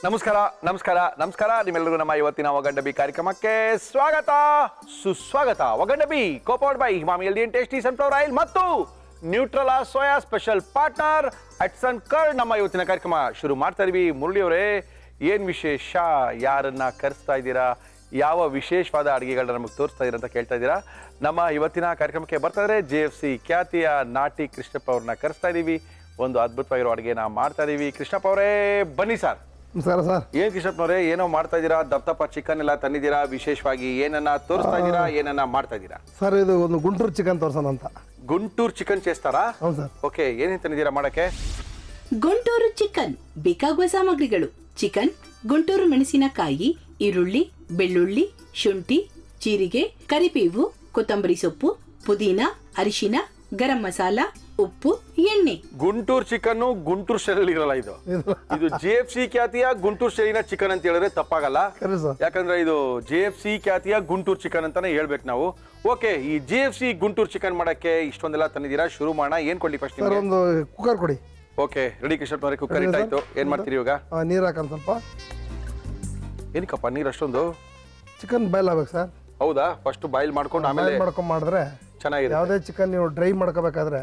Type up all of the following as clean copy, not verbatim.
ನಮಸ್ಕಾರ ನಮಸ್ಕಾರ ನಮಸ್ಕಾರ ನಿಮ್ಮೆಲ್ಲರಿಗೂ ನಮ್ಮ ಇವತ್ತಿನ ಒಗಂಡಬಿ ಕಾರ್ಯಕ್ರಮಕ್ಕೆ ಸ್ವಾಗತ ಸುಸ್ವಾಗತ. ಒಗಂಡಬಿ co-powered by Himami healthy and tasty sunflower oil ಮತ್ತು Nutrela soya special partner Hatsun curd. ನಮ್ಮ ಇವತ್ತಿನ ಕಾರ್ಯಕ್ರಮ ಶುರು ಮಾಡ್ತಾ ಇದೀವಿ. ಮುರಳಿ ಅವರೇ, ಏನು ವಿಶೇಷ? ಯಾರನ್ನ ಕರೆಸ್ತಾ ಇದ್ದೀರಾ? ಯಾವ ವಿಶೇಷವಾದ ಅಡುಗೆಗಳನ್ನ ನಮಗೆ ತೋರಿಸ್ತಾ ಇದ್ದೀರಾ ಅಂತ ಕೇಳ್ತಾ ಇದ್ದೀರಾ. ನಮ್ಮ ಇವತ್ತಿನ ಕಾರ್ಯಕ್ರಮಕ್ಕೆ ಬರ್ತಾ ಇದ್ರೆ JFC ಖ್ಯಾತಿಯ ನಾಟಿ ಕೃಷ್ಣಪ್ಪ ಅವ್ರನ್ನ ಕರೆಸ್ತಾ ಇದ್ದೀವಿ. ಒಂದು ಅದ್ಭುತವಾಗಿರೋ ಅಡುಗೆನ ಮಾಡ್ತಾ ಇದೀವಿ. ಕೃಷ್ಣಪ್ಪ ಅವರೇ ಬನ್ನಿ ಸರ್. ನಮಸ್ಕಾರ ಸರ್. ಏನ್ ಕೃಷ್ಣಪ್ಪನವರೇ, ಏನೋ ಮಾಡ್ತಾ ಇದ್ದೀರಾ? ದಪ್ಪ ಚಿಕನ್ ಎಲ್ಲ ತಂದಿದ್ದೀರಾ, ವಿಶೇಷವಾಗಿ ಏನನ್ನ ತೋರಿಸ್ತಾ ಇದ್ದೀರಾ, ಏನನ್ನ ಮಾಡ್ತಾ ಇದ್ದೀರಾ? ಸರ್ ಇದು ಒಂದು ಗುಂಟೂರು ಚಿಕನ್ ತೋರ್ಸೋಣ ಅಂತ. ಗುಂಟೂರು ಚಿಕನ್ చేస్తారా? ಹೌದು ಸರ್. ಓಕೆ, ಏನೇನು ತಂದಿದ್ದೀರಾ ಮಾಡಕ್ಕೆ? ಗುಂಟೂರು ಚಿಕನ್ ಬೇಕಾಗುವ ಸಾಮಗ್ರಿಗಳು: ಚಿಕನ್, ಗುಂಟೂರು ಮೆಣಸಿನಕಾಯಿ, ಈರುಳ್ಳಿ, ಬೆಳ್ಳುಳ್ಳಿ, ಶುಂಠಿ, ಜೀರಿಗೆ, ಕರಿಬೇವು, ಕೊತ್ತಂಬರಿ ಸೊಪ್ಪು, ಪುದೀನ, ಅರಿಶಿನ, ಗರಂ ಮಸಾಲ, ಉಪ್ಪು, ಎಣ್ಣೆ. ಗುಂಟೂರು ಚಿಕನ್ ಗುಂಟೂರು ಸ್ಟೈಲ್ ಇರಲ್ಲ. ಇದು JFC ಖ್ಯಾತಿಯ ಗುಂಟೂರು ಸ್ಟೈಲಿನ ಚಿಕನ್ ಅಂತ ಹೇಳಿದ್ರೆ ತಪ್ಪಾಗಲ್ಲ. ಯಾಕಂದ್ರೆ ಇದು JFC ಖ್ಯಾತಿಯ ಗುಂಟೂರು ಚಿಕನ್ ಅಂತಾನೆ ಹೇಳ್ಬೇಕು ನಾವು. ಓಕೆ, ಈ JFC ಗುಂಟೂರು ಚಿಕನ್ ಮಾಡಕ್ಕೆ ಇಷ್ಟೊಂದೆಲ್ಲ ತಂದಿದ್ದೀರಾ. ಶುರು ಮಾಡೋಣ. ಏನ್ ಕೊಡ್ಲಿ ಫಸ್ಟ್? ಒಂದು ಕುಕ್ಕರ್ ಕೊಡಿ. ಓಕೆ, ರೆಡಿ ಕೃಷ್ಣಪ್ಪನವರೇ. ಕುಕ್ಕರ್ ಇಟ್ಟಾಯ್ತು. ಏನ್ ಮಾಡ್ತೀರಿ ಇವಾಗ? ನೀರು ಹಾಕೋಣ ಸ್ವಲ್ಪ. ಏನಕ್ಕಪ್ಪ ನೀರು ಅಷ್ಟೊಂದು? ಚಿಕನ್ ಬಾಯ್ಲ್ ಆಗ್ಬೇಕು ಸರ್. ಹೌದಾ? ಫಸ್ಟ್ ಬಾಯ್ಲ್ ಮಾಡ್ಕೊಂಡು ಆಮೇಲೆ ಮಾಡ್ಕೊಂಡು ಮಾಡಿದ್ರೆ ಚೆನ್ನಾಗಿದೆ. ಯಾವುದೇ ಚಿಕನ್ ನೀವು ಡ್ರೈ ಮಾಡ್ಕೋಬೇಕಾದ್ರೆ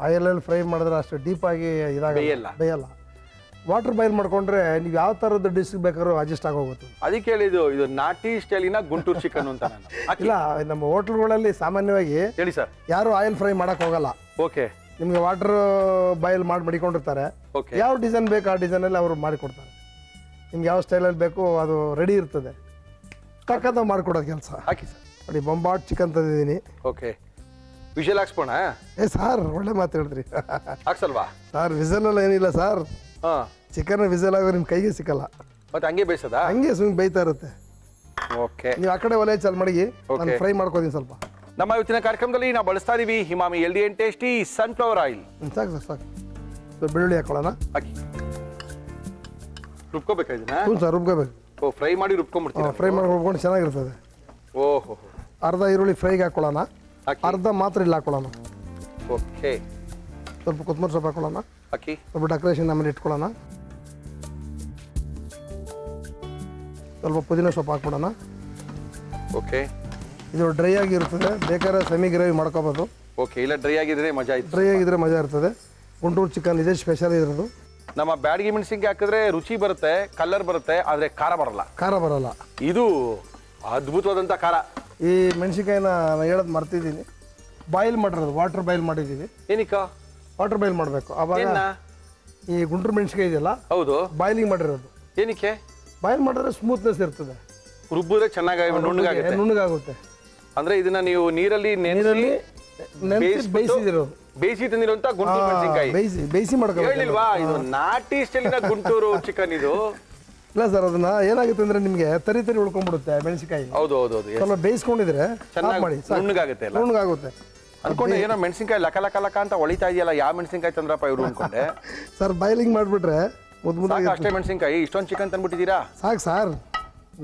ಆಯಿಲಲ್ಲಿ ಫ್ರೈ ಮಾಡಿದ್ರೆ ಅಷ್ಟು ಡೀಪ್ ಆಗಿ ಬೇಯಲ್ಲ. ವಾಟರ್ ಬಾಯ್ಲ್ ಮಾಡ್ಕೊಂಡ್ರೆ ನೀವು ಯಾವ ಥರದ ಡಿಶ್ ಬೇಕಾದ್ರೂ ಅಡ್ಜಸ್ಟ್ ಆಗೋಗುತ್ತೆ. ಅದಕ್ಕೆ ಹೇಳಿದ್ದು ಇದು ನಾಟಿ ಸ್ಟೈಲಿನ ಗುಂಟೂರು ಚಿಕನ್ ಅಂತ. ಇಲ್ಲ, ನಮ್ಮ ಹೋಟ್ಲ್ಗಳಲ್ಲಿ ಸಾಮಾನ್ಯವಾಗಿ ಹೇಳಿ ಸರ್, ಯಾರು ಆಯಿಲ್ ಫ್ರೈ ಮಾಡಕ್ ಹೋಗಲ್ಲ. ಓಕೆ, ನಿಮ್ಗೆ ವಾಟರ್ ಬಾಯ್ಲ್ ಮಡಿಕೊಂಡಿರ್ತಾರೆ. ಯಾವ ಡಿಸೈನ್ ಬೇಕು ಆ ಡಿಸೈನಲ್ಲಿ ಅವರು ಮಾಡಿಕೊಡ್ತಾರೆ. ನಿಮ್ಗೆ ಯಾವ ಸ್ಟೈಲಲ್ಲಿ ಬೇಕು ಅದು ರೆಡಿ ಇರ್ತದೆ. ತಕ್ಕಂತ ಮಾಡಿಕೊಡೋದು ಕೆಲಸ. ಹಾಕಿ ಸರ್. ನೋಡಿ, ಬೊಂಬಾಟ್ ಚಿಕನ್ ತಂದಿದ್ದೀನಿ. ಓಕೆ, ವಿಷಲ್ ಹಾಕ್ಸ್ಬೋಣ? ಸಾರ್ ಒಳ್ಳೆ ಮಾತು ಹೇಳಿದ್ರಿ. ಹಾಕ್ಸಲ್ವಾ ಸರ್? ವಿಸಲ್ ಏನಿಲ್ಲ ಸರ್. ಚಿಕನ್ ವಿಸಲ್ ಆಗೋದು ನಿಮ್ಮ ಕೈಗೆ ಸಿಕ್ಕಲ್ಲ. ಮತ್ತೆ ಹಂಗೆ ಬೇಯಿಸೋದಾ? ಹಂಗೆ ಸುಮ್ಮನೆ ಬೇಯ್ತಾ ಇರುತ್ತೆ. ಓಕೆ, ನೀವು ಆ ಕಡೆ ಒಲೆ ಚಾಲು ಮಾಡಿ ಫ್ರೈ ಮಾಡ್ಕೋದೀನಿ ಸ್ವಲ್ಪ. ನಮ್ಮ ಇವತ್ತಿನ ಕಾರ್ಯಕ್ರಮದಲ್ಲಿ ನಾವು ಬಳಸ್ತಾ ಇದೀವಿ Himami healthy and tasty sunflower oil. ಸಾಕು ಸರ್, ಸಾಕು. ಬೆಳ್ಳುಳ್ಳಿ ಹಾಕೊಳ್ಳೋಣ. ಹಾಕಿ ರುಬ್ಕೋಬೇಕಾ ಇದನ್ನ? ಹ್ಞೂ ಸರ್, ರುಬ್ಕೋಬೇಕು. ಓ, ಫ್ರೈ ಮಾಡಿ ರುಬ್ಕೊಂಡ್ಬಿಡ್ತೀವಿ. ಫ್ರೈ ಮಾಡಿ ರುಬ್ಕೊಂಡು ಚೆನ್ನಾಗಿರ್ತದೆ. ಓಹೋ, ಅರ್ಧ ಈರುಳ್ಳಿ ಫ್ರೈಗೆ ಹಾಕೊಳ್ಳೋಣ, ಅರ್ಧ ಮಾತ್ರ ಇಲ್ಲಿ ಹಾಕೊಳ್ಳೋಣ. ಓಕೆ, ಸ್ವಲ್ಪ ಕೊತ್ತಂಬರಿ ಸೊಪ್ಪು ಹಾಕೊಳ್ಳೋಣ. ಹಾಕಿ ಸ್ವಲ್ಪ ಡೆಕೋರೇಷನ್ ಆಮೇಲೆ ಇಟ್ಕೊಳ್ಳೋಣ. ಸ್ವಲ್ಪ ಪುದೀನ ಸೊಪ್ಪು ಹಾಕ್ಬಿಡೋಣ. ಓಕೆ, ಇದು ಡ್ರೈ ಆಗಿರ್ತದೆ. ಬೇಕಾದ್ರೆ ಸೆಮಿ ಗ್ರೇವಿ ಮಾಡ್ಕೋಬೋದು. ಓಕೆ, ಇಲ್ಲ ಡ್ರೈ ಆಗಿದ್ರೆ ಮಜಾ ಇತ್ತು. ಡ್ರೈ ಆಗಿದ್ರೆ ಮಜಾ ಇರ್ತದೆ. ಗುಂಟೂರು ಚಿಕನ್ ಇದೇ ಸ್ಪೆಷಲ್ ಇರೋದು. ನಮ್ಮ ಬ್ಯಾಡಗಿ ಮೆಣಸಿನ್ಕಾಯಿ ಹಾಕಿದ್ರೆ ರುಚಿ ಬರುತ್ತೆ, ಕಲರ್ ಬರುತ್ತೆ, ಆದರೆ ಖಾರ ಬರಲ್ಲ. ಇದು ಅದ್ಭುತವಾದಂಥ ಖಾರ. ಈ ಮೆಣಸಿನ್ಕಾಯಿನ ನಾನು ಹೇಳೋದು ಮರ್ತಿದ್ದೀನಿ. ಬಾಯ್ಲ್ ಮಾಡಿರೋದು, ವಾಟರ್ ಬಾಯ್ಲ್ ಮಾಡಿದ್ದೀವಿ. ಏನಕ್ಕ ವಾಟರ್ ಬಾಯ್ಲ್ ಮಾಡಬೇಕು? ಆವಾಗ ಈ ಗುಂಟೂರು ಮೆಣಸಿನ್ಕಾಯಿ ಇದೆಯಲ್ಲ, ಹೌದು, ಬಾಯ್ಲಿಂಗ್ ಮಾಡಿರೋದು. ಏನಕ್ಕೆ? ಬಾಯ್ಲ್ ಮಾಡಿದ್ರೆ ಸ್ಮೂತ್ನೆಸ್ ಇರ್ತದೆ. ರುಬ್ಬಿದ್ರೆ ಚೆನ್ನಾಗಿ ನುಣ್ಣಗಾಗುತ್ತೆ. ಅಂದ್ರೆ ಇದನ್ನ ನೀವು ನೀರಲ್ಲಿ ಬೇಯಿಸಿ ತಂದಿರುವಂತ ಗುಂಟೂರು ಮೆಣಸಿನಕಾಯಿ ಬೇಯಿಸಿ ಮಾಡ್ಕೋಬೇಕು. ಹೇಳಿಲ್ವಾ ಇದು ನಾಟಿ ಸ್ಟೈಲಿನ ಗುಂಟೂರು ಚಿಕನ್? ಇದು ಇಲ್ಲ ಸರ್, ಅದನ್ನ ಏನಾಗುತ್ತೆ ಅಂದ್ರೆ ನಿಮ್ಗೆ ತರಿ ಉಳ್ಕೊಂಡ್ಬಿಡುತ್ತೆ ಮೆಣಸಿನಕಾಯಿ. ಹೌದು, ಸ್ವಲ್ಪ ಬೇಯಿಸ್ಕೊಂಡಿದ್ರೆ ನುಣ್ಣಗಾಗುತ್ತೆ. ಅನ್ಕೊಂಡೆ ಏನೋ ಮೆಣಸಿನಕಾಯಿ ಲಕ ಲಕ ಲಕ ಅಂತ ಹೊಳಿತಾ ಇದೆಯಲ್ಲ, ಯಾವ ಮೆಣಸಿನಕಾಯಿ ತಂದ್ರಪ್ಪ ಇವ್ರು ಅನ್ಕೊಂಡೆ. ಸರ್, ಬಾಯ್ಲಿಂಗ್ ಮಾಡ್ಬಿಟ್ರೆ ಅಷ್ಟೇ ಮೆಣಸಿನಕಾಯಿ ಇಷ್ಟೊಂದು ಚಿಕನ್ ತಂದ್ಬಿಟ್ಟಿದ್ದೀರಾ? ಸಾಕು ಸರ್,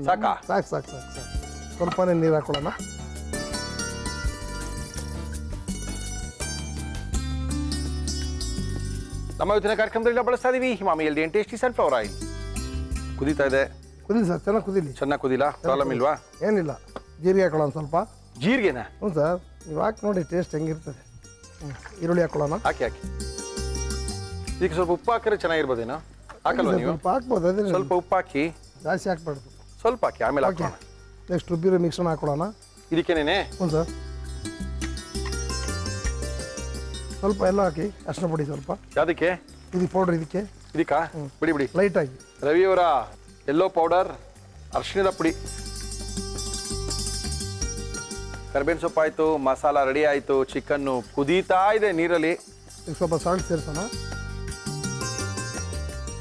ಸಾಕಾ? ಸಾಕು. ಸ್ವಲ್ಪನೇ ನೀರು ಹಾಕೊಳ್ಳೋಣ. ನಮ್ಮ ಇವತ್ತಿನ ಕಾರ್ಯಕ್ರಮದಲ್ಲಿ ನಾವು ಬಳಸ್ತಾ ಇದೀವಿ Himami healthy and tasty sunflower oil. ಕುದೀತಾ ಇದೆ. ಕುದಿಲಿ ಸರ್, ಚೆನ್ನಾಗಿ ಕುದಿಲ್ಲ? ಪ್ರಾಬ್ಲಮ್ ಇಲ್ವಾ? ಏನಿಲ್ಲ. ಜೀರಿಗೆ ಹಾಕೊಳ್ಳೋಣ ಸ್ವಲ್ಪ. ಜೀರಿಗೆನಾ? ಹ್ಞೂ ಸರ್, ನೀವು ಹಾಕಿ ನೋಡಿ ಟೇಸ್ಟ್ ಹೆಂಗಿರ್ತದೆ. ಈರುಳ್ಳಿ ಹಾಕೊಳ್ಳೋಣ. ಹಾಕಿ ಈಗ ಸ್ವಲ್ಪ ಉಪ್ಪು ಹಾಕಿದ್ರೆ ಚೆನ್ನಾಗಿರ್ಬೋದೇನೋ? ಹಾಕಲ್ವ ನೀವು? ಸ್ವಲ್ಪ ಹಾಕ್ಬೋದು. ಅದೇ ಸ್ವಲ್ಪ ಉಪ್ಪು ಹಾಕಿ, ಜಾಸ್ತಿ ಹಾಕ್ಬಾರ್ದು. ಸ್ವಲ್ಪ ಹಾಕಿ, ಆಮೇಲೆ ಹಾಕೋಣ. ನೆಕ್ಸ್ಟ್ ರುಬ್ಬಿರೋ ಮಿಕ್ಸರ್ನ ಹಾಕೊಳ್ಳೋಣ. ಇದಕ್ಕೇನೇನೆ? ಹ್ಞೂ ಸರ್, ಸ್ವಲ್ಪ ಎಲ್ಲ ಹಾಕಿ. ಅರ್ಶಿನ ಪುಡಿ ಸ್ವಲ್ಪ. ಯಾವುದಕ್ಕೆ? ಇದು ಪೌಡರ್ ಇದಕ್ಕಾ? ಬಿಡಿ ಲೈಟಾಗಿ. ರವಿಯವರ ಎಲ್ಲೋ ಪೌಡರ್, ಅರ್ಶಿಣದ ಪುಡಿ, ಕರ್ಬೇವಿನ ಸೊಪ್ಪು ಆಯಿತು, ಮಸಾಲ ರೆಡಿ ಆಯಿತು, ಚಿಕನ್ನು ಕುದೀತಾ ಇದೆ ನೀರಲ್ಲಿ. ಈಗ ಸ್ವಲ್ಪ ಸಾಲ್ಟ್ ಸೇರಿಸೋಣ.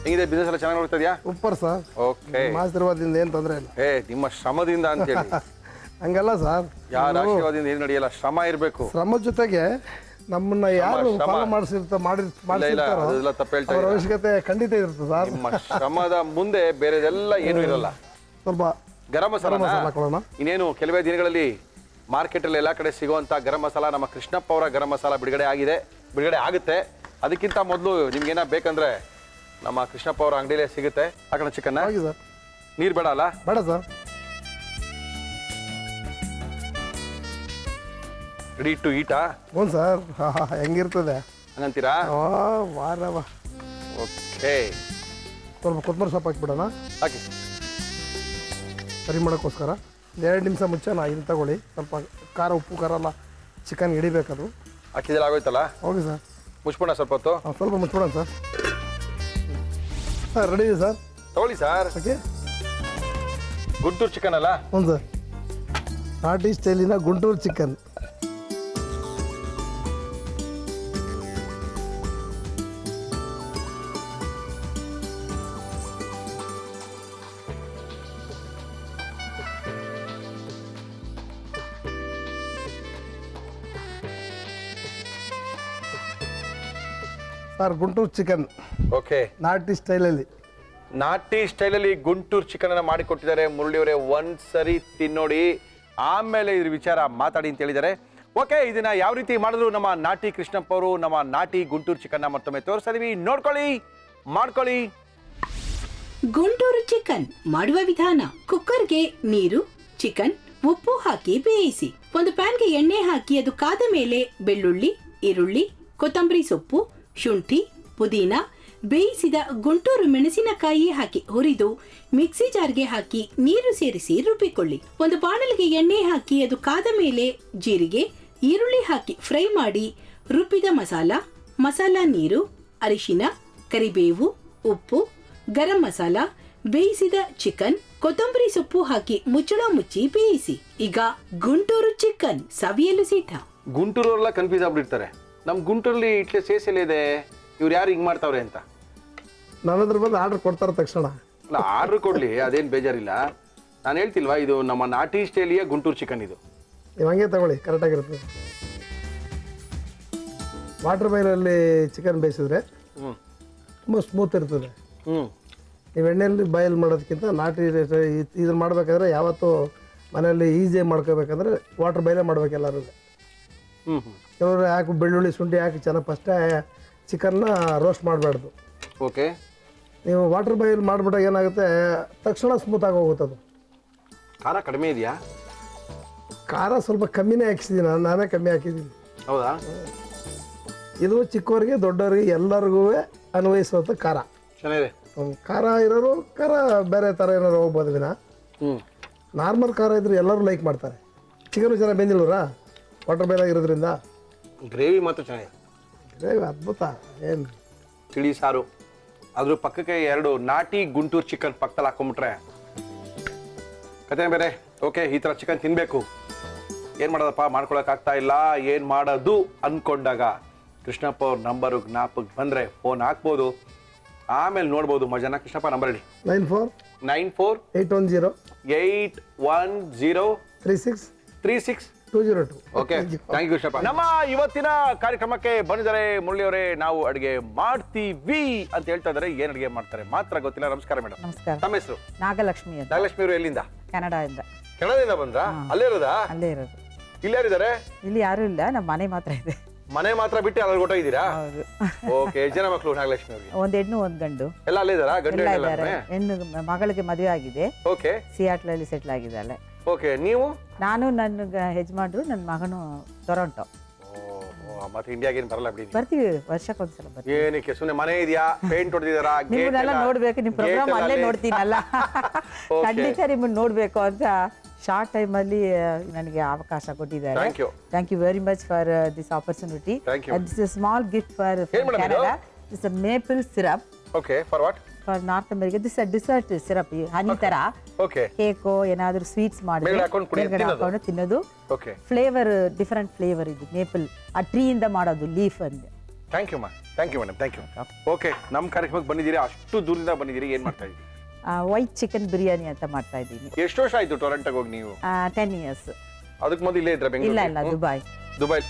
ಹೆಂಗಿದೆ ಬಿಸ್ನೆಸ್ ಎಲ್ಲ ಚೆನ್ನಾಗಿ ನೋಡ್ತಾ ಇದೆಯಾ? Super sir. ಓಕೆ, ಆಶೀರ್ವಾದದಿಂದ ಏನು ತೊಂದರೆ ಇಲ್ಲ. ನಿಮ್ಮ ಶ್ರಮದಿಂದ ಅಂತೇಳಿ ಹಂಗಲ್ಲ ಸರ್, ಯಾರ ಆಶೀರ್ವಾದದಿಂದ ಏನು ನಡೆಯಲ್ಲ, ಶ್ರಮ ಇರಬೇಕು. ಶ್ರಮದ ಜೊತೆಗೆ ನಮ್ಮನ್ನ ಯಾರು ಫಾಲೋ ಮಾಡಿಸಿರ್ತಾರೋ ಅವಶ್ಯಕತೆ ಖಂಡಿತ ಇರ್ತದೆ ಸರ್. ನಿಮ್ಮ ಶ್ರಮದ ಮುಂದೆ ಬೇರೆದೆಲ್ಲ ಏನು ಇರಲ್ಲ. ಸ್ವಲ್ಪ ಗರಂ ಮಸಾಲ ಹಾಕೊಳ್ಳೋಣ. ಇನ್ನೇನು ಕೆಲವೇ ದಿನಗಳಲ್ಲಿ ಮಾರ್ಕೆಟಲ್ಲಿ ಎಲ್ಲ ಕಡೆ ಸಿಗುವಂಥ ಗರಂ ಮಸಾಲ, ನಮ್ಮ ಕೃಷ್ಣಪ್ಪ ಅವರ ಗರಂ ಮಸಾಲ ಬಿಡುಗಡೆ ಆಗುತ್ತೆ. ಅದಕ್ಕಿಂತ ಮೊದಲು ನಿಮ್ಗೇನ ಬೇಕಂದ್ರೆ ನಮ್ಮ ಕೃಷ್ಣಪ್ಪ ಅವರ ಅಂಗಡಿಲೇ ಸಿಗುತ್ತೆ ಹಾಕೋಣ ಚಿಕನ್. ಹಾಗೆ ಸರ್. ನೀರು ಬೇಡ ಅಲ್ಲ? ಬೇಡ ಸರ್. ರೆಡಿ ಟು ಈಟಾ? ಹ್ಞೂ ಸರ್. ಹೆಂಗಿರ್ತದೆ ಹಂಗಂತೀರಾ? ವಾರವ. ಓಕೆ, ಸ್ವಲ್ಪ ಕೊತ್ತಂಬರಿ ಸೊಪ್ಪು ಹಾಕ್ಬಿಡೋಣ ಹಾಕಿ. ಸರಿ ಮಾಡೋಕ್ಕೋಸ್ಕರ 2 ನಿಮಿಷ ಮುಂಚೆ ಇದು ತಗೊಳ್ಳಿ. ಸ್ವಲ್ಪ ಖಾರ ಉಪ್ಪು ಖಾರ ಎಲ್ಲ ಚಿಕನ್ ಹಿಡಿಬೇಕದು. ಹಾಕಿದ್ರೆ ಆಗೋಯ್ತಲ್ಲ? ಹೋಗಿ ಸರ್. ಮುಚ್ಬಿಡ ಸ್ವಲ್ಪ ಹೊತ್ತು. ಸ್ವಲ್ಪ ಮುಚ್ಬಿಡೋಣ ಸರ್. ಸರ್ ರೆಡಿ ಇದೆ ಸರ್. ತಗೊಳ್ಳಿ ಸರ್. ಓಕೆ. ಗುಂಟೂರು ಚಿಕನ್ ಅಲ್ಲ? ಹ್ಞೂ ಸರ್. ನಾಟಿ ಸ್ಟೈಲಿನ Guntur chicken. Sir Guntur chicken okay. ನಾಟಿ ಸ್ಟೈಲಲ್ಲಿ. ನಾಟಿ ಸ್ಟೈಲಲ್ಲಿ ಗುಂಟೂರು ಚಿಕನ್ ಅನ್ನ ಮಾಡಿಕೊಟ್ಟಿದ್ದಾರೆ ಮುರಳಿಯವರೇ. ಒಂದ್ಸರಿ ತಿನ್ನೋಡಿ, ಆಮೇಲೆ ಇದ್ರ ವಿಚಾರ ಮಾತಾಡಿ ಅಂತ ಹೇಳಿದ್ದಾರೆ. ಓಕೆ, ಇದನ್ನ ಯಾವ ರೀತಿ ಮಾಡಿದ್ರು ನಮ್ಮ ನಾಟಿ ಕೃಷ್ಣಪ್ಪ ಅವರು ನಮ್ಮ ನಾಟಿ ಗುಂಟೂರು ಚಿಕನ್ ಮತ್ತೊಮ್ಮೆ ತೋರಿಸ್ತಾ ಇದೀವಿ. ನೋಡ್ಕೊಳ್ಳಿ, ಮಾಡ್ಕೊಳ್ಳಿ. ಗುಂಟೂರು ಚಿಕನ್ ಮಾಡುವ ವಿಧಾನ: ಕುಕ್ಕರ್ಗೆ ನೀರು, ಚಿಕನ್, ಉಪ್ಪು ಹಾಕಿ ಬೇಯಿಸಿ. ಒಂದು ಪ್ಯಾನ್ಗೆ ಎಣ್ಣೆ ಹಾಕಿ ಅದು ಕಾದ ಮೇಲೆ ಬೆಳ್ಳುಳ್ಳಿ, ಈರುಳ್ಳಿ, ಕೊತ್ತಂಬರಿ ಸೊಪ್ಪು, ಶುಂಠಿ, ಪುದೀನ, ಬೇಯಿಸಿದ ಗುಂಟೂರು ಮೆಣಸಿನಕಾಯಿ ಹಾಕಿ ಹುರಿದು ಮಿಕ್ಸಿ ಜಾರ್ಗೆ ಹಾಕಿ ನೀರು ಸೇರಿಸಿ ರುಬ್ಬಿಕೊಳ್ಳಿ. ಒಂದು ಬಾಣಲಿಗೆ ಎಣ್ಣೆ ಹಾಕಿ ಅದು ಕಾದ ಮೇಲೆ ಜೀರಿಗೆ, ಈರುಳ್ಳಿ ಹಾಕಿ ಫ್ರೈ ಮಾಡಿ ರುಬ್ಬಿದ ಮಸಾಲ ನೀರು, ಅರಿಶಿನ, ಕರಿಬೇವು, ಉಪ್ಪು, ಗರಂ ಮಸಾಲ, ಬೇಯಿಸಿದ ಚಿಕನ್, ಕೊತ್ತಂಬರಿ ಸೊಪ್ಪು ಹಾಕಿ ಮುಚ್ಚಳ ಮುಚ್ಚಿ ಬೇಯಿಸಿ. ಈಗ ಗುಂಟೂರು ಚಿಕನ್ ಸವಿಯಲು ಸಿದ್ಧ. ಗುಂಟೂರವರೆಲ್ಲ ಕನ್ಫ್ಯೂಸ್ ಆಗ್ಬಿಟ್ಟಿರ್ತಾರೆ. ನಮ್ಮ ಗುಂಟೂರಲ್ಲಿ ಇಟ್ಲೆ ಸೇಸೆಲ್ಲ ಇದೆ, ಇವ್ರು ಯಾರು ಹಿಂಗೆ ಮಾಡ್ತಾವ್ರೆ ಅಂತ. ನನ್ನ ಹತ್ರ ಬಂದು ಆರ್ಡರ್ ಕೊಡ್ತಾರೆ ತಕ್ಷಣ. ಅಲ್ಲ, ಆರ್ಡ್ರ್ ಕೊಡಲಿ, ಅದೇನು ಬೇಜಾರಿಲ್ಲ. ನಾನು ಹೇಳ್ತಿಲ್ವಾ, ಇದು ನಮ್ಮ ನಾಟಿ ಸ್ಟೈಲಿಯ ಗುಂಟೂರು ಚಿಕನ್. ಇದು ನೀವು ಹಂಗೆ ತಗೊಳ್ಳಿ, ಕರೆಕ್ಟಾಗಿರುತ್ತೆ. ವಾಟರ್ ಬೈಲಲ್ಲಿ ಚಿಕನ್ ಬೇಯಿಸಿದ್ರೆ ತುಂಬ ಸ್ಮೂತ್ ಇರ್ತದೆ. ನೀವು ಎಣ್ಣೆಯಲ್ಲಿ ಬಾಯ್ಲ್ ಮಾಡೋದಕ್ಕಿಂತ ನಾಟಿ ಇದನ್ನು ಮಾಡಬೇಕಾದ್ರೆ ಯಾವತ್ತೂ ಮನೆಯಲ್ಲಿ ಈಸಿಯಾಗಿ ಮಾಡ್ಕೋಬೇಕಂದ್ರೆ ವಾಟರ್ ಬೈಲೇ ಮಾಡ್ಬೇಕು ಎಲ್ಲರೂ. ಕೆಲವರು ಹಾಕಿ ಬೆಳ್ಳುಳ್ಳಿ ಶುಂಠಿ ಹಾಕಿ ಚೆನ್ನಾಗಿ ಫಸ್ಟೇ ಚಿಕನ್ನ ರೋಸ್ಟ್ ಮಾಡಬಾರ್ದು. ಓಕೆ. ನೀವು ವಾಟರ್ ಬಾಯ್ಲ್ ಮಾಡಿಬಿಟ್ಟಾಗ ಏನಾಗುತ್ತೆ, ತಕ್ಷಣ ಸ್ಮೂತಾಗಿ ಹೋಗುತ್ತೆ ಅದು. ಖಾರ ಕಡಿಮೆ ಇದೆಯಾ? ಖಾರ ಸ್ವಲ್ಪ ಕಮ್ಮಿನೇ ಹಾಕಿಸಿದ್ದೀನಿ, ನಾನೇ ಕಮ್ಮಿ ಹಾಕಿದ್ದೀನಿ. ಹೌದಾ? ಇದು ಚಿಕ್ಕವರಿಗೆ ದೊಡ್ಡವರಿಗೆ ಎಲ್ಲರಿಗೂ ಅನ್ವಯಿಸುವಂಥ ಖಾರ. ಚೆನ್ನಾಗಿದೆ. ಖಾರ ಇರೋರು ಖಾರ ಬೇರೆ ಥರ ಏನಾದ್ರು ಹೋಗ್ಬೋದು ವಿನ, ನಾರ್ಮಲ್ ಖಾರ ಇದ್ರೆ ಎಲ್ಲರೂ ಲೈಕ್ ಮಾಡ್ತಾರೆ. ಚಿಕನು ಚೆನ್ನಾಗಿ ಬೆಂದಿಲ್ವರಾ ವಾಟರ್ ಬಾಯ್ಲ್ ಆಗಿರೋದ್ರಿಂದ. ಗ್ರೇವಿ ಮಾತ್ರ ಚೆನ್ನಾಗಿದೆ. ಗ್ರೇವಿ ಅದ್ಭುತ. ಏನು ತಿಳಿ ಸಾರು, ಅದ್ರ ಪಕ್ಕಕ್ಕೆ 2 ನಾಟಿ ಗುಂಟೂರು ಚಿಕನ್ ಪಕ್ಕದಲ್ಲಿ ಹಾಕೊಂಡ್ಬಿಟ್ರೆ ಕತೆ ಬೇರೆ. ಓಕೆ, ಈ ಥರ ಚಿಕನ್ ತಿನ್ನಬೇಕು. ಏನು ಮಾಡೋದಪ್ಪ, ಮಾಡ್ಕೊಳಕ್ಕಾಗ್ತಾ ಇಲ್ಲ, ಏನು ಮಾಡೋದು ಅಂದ್ಕೊಂಡಾಗ ಕೃಷ್ಣಪ್ಪ ಅವ್ರ ನಂಬರು ಜ್ಞಾಪಕ್ಕೆ ಬಂದರೆ ಫೋನ್ ಹಾಕ್ಬೋದು, ಆಮೇಲೆ ನೋಡ್ಬೋದು ಮಜಾನ. ಕೃಷ್ಣಪ್ಪ ನಂಬರ್ ಹೇಳಿ. 94 810 36 202. Okay, thank you Krishnappa. ನಮ್ಮ ಇವತ್ತಿನ ಕಾರ್ಯಕ್ರಮಕ್ಕೆ ಬಂದಿದ್ದಾರೆ ಮುರಳಿಯವರೇ. ನಾವು ಅಡುಗೆ ಮಾಡ್ತೀವಿ ಅಂತ ಹೇಳ್ತಾ ಇದ್ದಾರೆ. ಏನ್ ಅಡುಗೆ ಮಾಡ್ತಾರೆ ಮಾತ್ರ ಗೊತ್ತಿಲ್ಲ. ನಮಸ್ಕಾರ ಮೇಡಮ್. ನಮಸ್ಕಾರ. ತಮ್ಮ ಹೆಸರು? ನಾಗಲಕ್ಷ್ಮಿ ಅಂತ. ನಾಗಲಕ್ಷ್ಮಿ ಅವರು ಎಲ್ಲಿಂದ? ಕೆನಡಾದಿಂದ. ಕೆನಡಾದಿಂದ ಬಂದ್ರಾ? ಅಲ್ಲೇ ಇರೋದಾ? ಅಲ್ಲೇ ಇರೋದು. ಇಲ್ಲಿ ಯಾರಿದ್ದಾರೆ? ಇಲ್ಲಿ ಯಾರು ಇಲ್ಲ, ನಮ್ಮ ಮನೆ ಮಾತ್ರ ಇದೆ. ಮನೆ ಮಾತ್ರ ಬಿಟ್ಟು ಅಲ್ಲಿ ಹೊರಟಿದ್ದೀರಾ? ಹೌದು. ಓಕೆ, ಎಷ್ಟು ಜನ ಮಕ್ಕಳು ನಾಗಲಕ್ಷ್ಮಿ ಅವರಿಗೆ? ಒಂದ್ ಹೆಣ್ಣು ಒಂದ್ ಗಂಡು. ಎಲ್ಲ ಅಲ್ಲೇ ಇದಾರಾ? ಗಂಡು ಎಲ್ಲ ಹೆಣ್ಣು ಇದ್ದಾರೆ. ಹೆಣ್ಣು ಮಗಳಿಗೆ ಮದುವೆ ಆಗಿದೆ, ಓಕೆ. ಸಿಯಾಟ್ಲಲ್ಲಿ ಸೆಟ್ಲ್ ಆಗಿದ್ದಾಳೆ. ಓಕೆ, ನೀವು? ನಾನು ನನ್ನ ಯಜಮಾನ್ರು, ನನ್ನ ಮಗನು ಟೊರೊಂಟೊ. ಮತ್ತೆ ಇಂಡಿಯಾಗೆ ಏನು ಬರಲ್ಲ ಬಿಡಿ. ಬರ್ತೀವಿ, ವರ್ಷಕ್ಕೊಂದ್ಸಲ ಬರ್ತೀವಿ. ಏನಕ್ಕೆ ಸುಮ್ಮನೆ ಮನೆ ಇದೆಯಾ, ಪೇಂಟ್ ಹೊಡೆದಿದ್ದಾರಾ? ನಿಮ್ಮನ್ನೆಲ್ಲ ನೋಡ್ಬೇಕು, ನಿಮ್ ಪ್ರೋಗ್ರಾಮ್ ಅಲ್ಲೇ ನೋಡ್ತೀನಲ್ಲ. ಖಂಡಿತ ನಿಮ್ಮನ್ನ ನೋಡ್ಬೇಕು ಅಂತ ಶಾರ್ಟ್ ಟೈಮಲ್ಲಿ ನನಗೆ ಅವಕಾಶ ಕೊಟ್ಟಿದ್ದಾರೆ. Thank you very much for this opportunity. And this is small gift for Canada. This maple syrup. Okay, for what? For North America. This dessert syrup, honey ತರ. ಓಕೆ. ಕೇಕು ಏನಾದರೂ ಸ್ವೀಟ್ಸ್ ಮಾಡಿದ್ರೆ ಹಾಕೊಂಡು ತಿನ್ನೋದು. Okay. Flavour, different flavour ಇದು maple, ಆ ಟ್ರೀಯಿಂದ ಮಾಡೋದು, leaf ಅಂದೆ. Thank you madam, thank you. Okay, ನಮ್ಮ ಕಾರ್ಯಕ್ರಮಕ್ಕೆ ಬಂದಿದ್ದೀರಿ, ಅಷ್ಟು ದೂರದಿಂದ ಬಂದಿದ್ದೀರಿ. ಏನು ಮಾಡ್ತಾ ಇದ್ದೀರಿ? ವೈಟ್ ಚಿಕನ್ ಬಿರಿಯಾನಿ ಅಂತ ಮಾಡ್ತಾ ಇದ್ದೀನಿ. ಎಷ್ಟು ವರ್ಷ ಆಯ್ತು ಟೊರೊಂಟೊಗೆ ಹೋಗಿ ನೀವು? 10 years. ಅದಕ್ಕೆ ಮೊದಲು ಇಲ್ಲೇ ಇದ್ರ ಬೆಂಗಳೂರು? ಇಲ್ಲ, ದುಬೈ.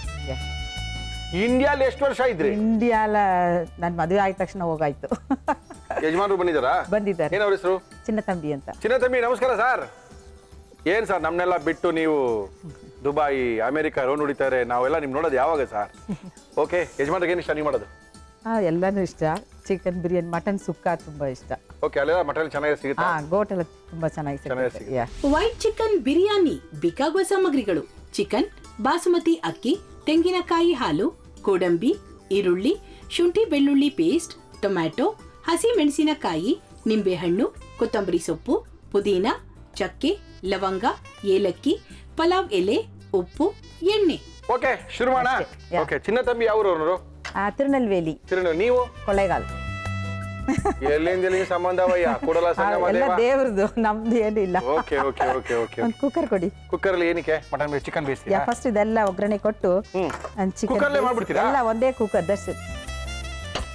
ಇಂಡಿಯಾಲಿ ಎಷ್ಟು ವರ್ಷ ಇದ್ರಿ? ಇಂಡಿಯಾಲ ನನ್ನ ಮದುವೆ ಆದ ತಕ್ಷಣ ಹೋಗಾಯ್ತು. ಯಜಮಾನರು ಬಂದಿದ್ದಾರಾ? ಬಂದಿದ್ದಾರೆ. ಏನ್ ಅವ್ರ ಹೆಸರು? ಚಿನ್ನತಂಬಿ ಅಂತ. ಚಿನ್ನತಂಬಿ, ನಮಸ್ಕಾರ ಸರ್. ಏನ್ ಸರ್ ನಮ್ನೆಲ್ಲ ಬಿಟ್ಟು ನೀವು ದುಬೈ, ಅಮೆರಿಕ ರೋಡ್ ಹೊಡಿತಾರೆ, ನಾವೆಲ್ಲ ನಿಮ್ ನೋಡೋದು ಯಾವಾಗ ಸರ್? ಓಕೆ, ಯಜಮಾನ್ರಿಗೆ ಏನು ಇಷ್ಟ ನೀವು ಮಾಡೋದು? ಎಲ್ಲಾನು ಇಷ್ಟ. ಚಿಕನ್ ಬಿರಿಯಾನಿ, ಮಟನ್ ಸುಕ್ಕ ತುಂಬಾ ಇಷ್ಟ. ಓಕೆ, ಅಲ್ಲೆಲ್ಲ ಮಟನ್ ಚೆನ್ನಾಗಿ ಸಿಗುತ್ತಾ? ಗೋಟೆಲ್ಲ ತುಂಬಾ ಚೆನ್ನಾಗಿ ಚೆನ್ನಾಗಿ ಸಿಗುತ್ತೆ. ಯಾ. ವೈಟ್ ಚಿಕನ್ ಬಿರಿಯಾನಿ ಬೇಕಾಗುವ ಸಾಮಗ್ರಿಗಳು: ಚಿಕನ್, ಬಾಸುಮತಿ ಅಕ್ಕಿ, ತೆಂಗಿನಕಾಯಿ ಹಾಲು, ಗೋಡಂಬಿ, ಈರುಳ್ಳಿ, ಶುಂಠಿ ಬೆಳ್ಳುಳ್ಳಿ ಪೇಸ್ಟ್, ಟೊಮ್ಯಾಟೊ, ಹಸಿ ಮೆಣಸಿನಕಾಯಿ, ನಿಂಬೆಹಣ್ಣು, ಕೊತ್ತಂಬರಿ ಸೊಪ್ಪು, ಪುದೀನ, ಚಕ್ಕೆ, ಲವಂಗ, ಏಲಕ್ಕಿ, ಪಲಾವ್ ಎಲೆ, ಉಪ್ಪು, ಎಣ್ಣೆ. ಓಕೆ, ಶುರು ಮಾಡೋಣ. ಯಾ. ಓಕೆ, ಚಿನ್ನ ತಂಬಿ ಯಾವ್ರವ್ರು? ತಿರುನಲ್ವೇಲಿ, ನೀವು ಕೊಳ್ಳೇಗಾಲ್. ಎಲ್ಲಿಂದ ಎಲ್ಲಿ ಸಂಬಂಧವಯ್ಯ? ಕೂಡಲ ಸಂಗಮ ಎಲ್ಲ ದೇವ. ದೇವ್ರದ್ದು, ನಮ್ದು ಏನಿಲ್ಲ. Okay okay okay okay. ಒಂದು ಕುಕ್ಕರ್ ಕೊಡಿ. ಕುಕ್ಕರ್ ಅಲ್ಲಿ ಏನಕ್ಕೆ ಮಟನ್ ಬೇಯಿಸಿ ಚಿಕನ್ ಬೇಯಿಸ್ತೀರಾ? ಫಸ್ಟ್ ಇದೆಲ್ಲ ಒಗ್ಗರಣೆ ಕೊಟ್ಟು ಚಿಕನ್ ಕುಕ್ಕರ್ಲೇ ಮಾಡ್ಬಿಡ್ತೀರಾ? ಎಲ್ಲ ಒಂದೇ ಕುಕ್ಕರ್ ದರ್ಶ್.